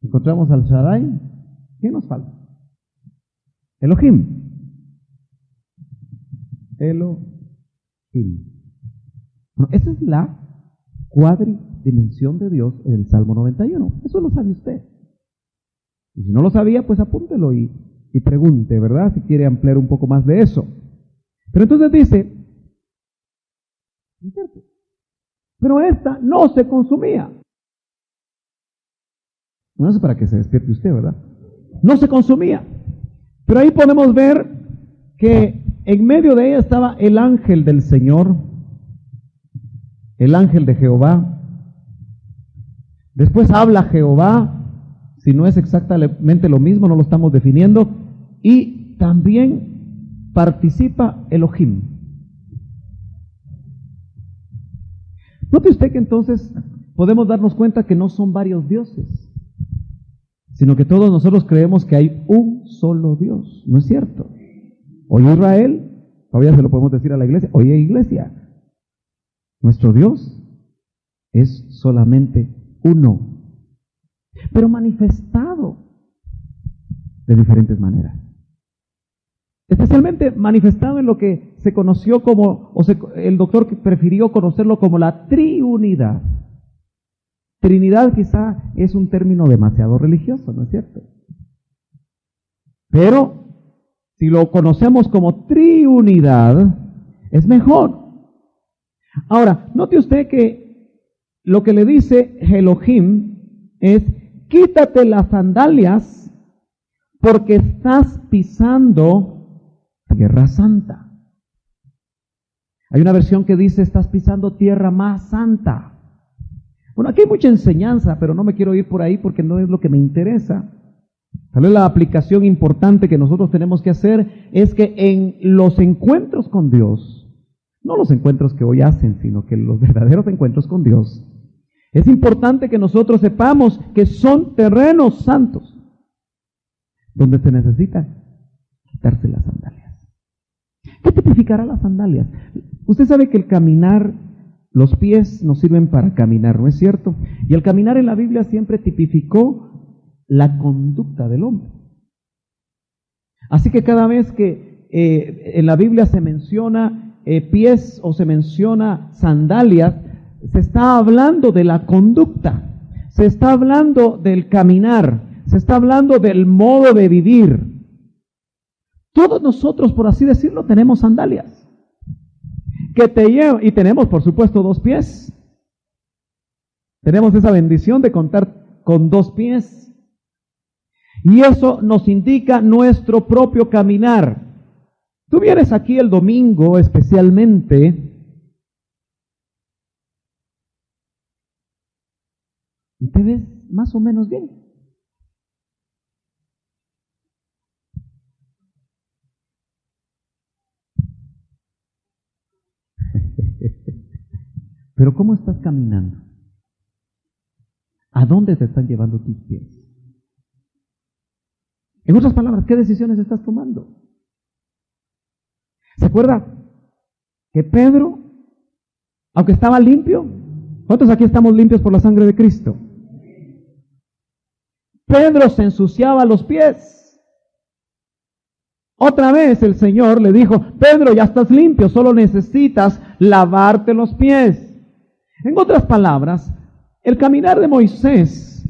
Encontramos al Shaddai. ¿Quién nos falta? Elohim. Elohim. Bueno, esa es la cuadridimensión de Dios en el Salmo 91. Eso lo sabe usted. Y si no lo sabía, pues apúntelo y pregunte, ¿verdad? Si quiere ampliar un poco más de eso. Pero entonces dice, pero esta no se consumía. No sé para que se despierte usted, ¿verdad? No se consumía. Pero ahí podemos ver que en medio de ella estaba el ángel del Señor, el ángel de Jehová. Después habla Jehová. Si no es exactamente lo mismo, no lo estamos definiendo. Y también participa Elohim. Note usted que entonces podemos darnos cuenta que no son varios dioses, sino que todos nosotros creemos que hay un solo Dios. ¿No es cierto? Oye Israel, todavía se lo podemos decir a la iglesia. Oye iglesia, nuestro Dios es solamente uno, pero manifestado de diferentes maneras. Especialmente manifestado en lo que se conoció como, el doctor prefirió conocerlo como la triunidad. Trinidad quizá es un término demasiado religioso, ¿no es cierto? Pero si lo conocemos como triunidad, es mejor. Ahora, note usted que lo que le dice Elohim es, quítate las sandalias porque estás pisando tierra santa. Hay una versión que dice, estás pisando tierra más santa. Bueno, aquí hay mucha enseñanza, pero no me quiero ir por ahí porque no es lo que me interesa. Tal vez la aplicación importante que nosotros tenemos que hacer es que en los encuentros con Dios, no los encuentros que hoy hacen, sino que los verdaderos encuentros con Dios, es importante que nosotros sepamos que son terrenos santos, donde se necesita quitarse las sandalias. ¿Qué tipificará las sandalias? Usted sabe que el caminar, los pies nos sirven para caminar, ¿no es cierto? Y el caminar en la Biblia siempre tipificó la conducta del hombre. Así que cada vez que en la Biblia se menciona pies o se menciona sandalias, se está hablando de la conducta, se está hablando del caminar, se está hablando del modo de vivir. Todos nosotros, por así decirlo, tenemos sandalias que te llevan, y tenemos, por supuesto, 2 pies. Tenemos esa bendición de contar con 2 pies. Y eso nos indica nuestro propio caminar. Tú vienes aquí el domingo especialmente y te ves más o menos bien. Pero ¿cómo estás caminando? ¿A dónde te están llevando tus pies? En otras palabras, ¿qué decisiones estás tomando? ¿Se acuerda que Pedro, aunque estaba limpio, ¿cuántos aquí estamos limpios por la sangre de Cristo? Pedro se ensuciaba los pies. Otra vez el Señor le dijo, Pedro, ya estás limpio, solo necesitas lavarte los pies. En otras palabras, el caminar de Moisés,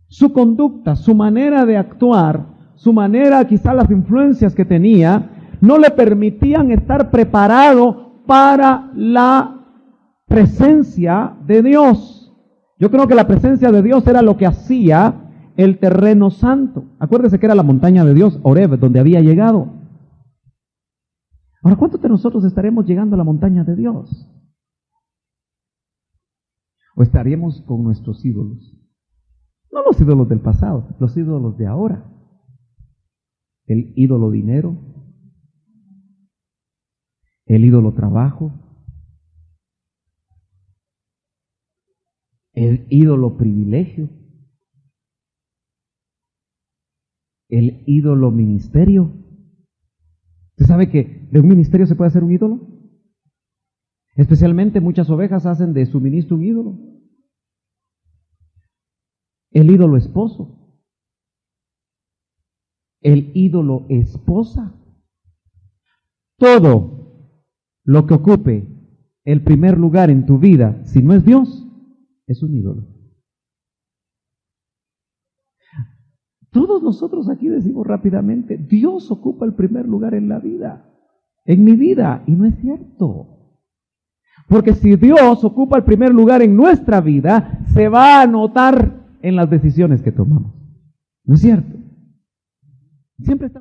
su conducta, su manera de actuar, su manera, quizá las influencias que tenía, no le permitían estar preparado para la presencia de Dios. Yo creo que la presencia de Dios era lo que hacía el terreno santo. Acuérdese que era la montaña de Dios, Horeb, donde había llegado. Ahora, ¿cuántos de nosotros estaremos llegando a la montaña de Dios? ¿O estaremos con nuestros ídolos? No los ídolos del pasado, los ídolos de ahora. El ídolo dinero, el ídolo trabajo, el ídolo privilegio, el ídolo ministerio. ¿Usted sabe que de un ministerio se puede hacer un ídolo? Especialmente muchas ovejas hacen de su ministro un ídolo. El ídolo esposo, el ídolo esposa. Todo lo que ocupe el primer lugar en tu vida, si no es Dios, es un ídolo. Todos nosotros aquí decimos rápidamente, Dios ocupa el primer lugar en la vida, en mi vida, y no es cierto. Porque si Dios ocupa el primer lugar en nuestra vida, se va a notar en las decisiones que tomamos. ¿No es cierto? Siempre está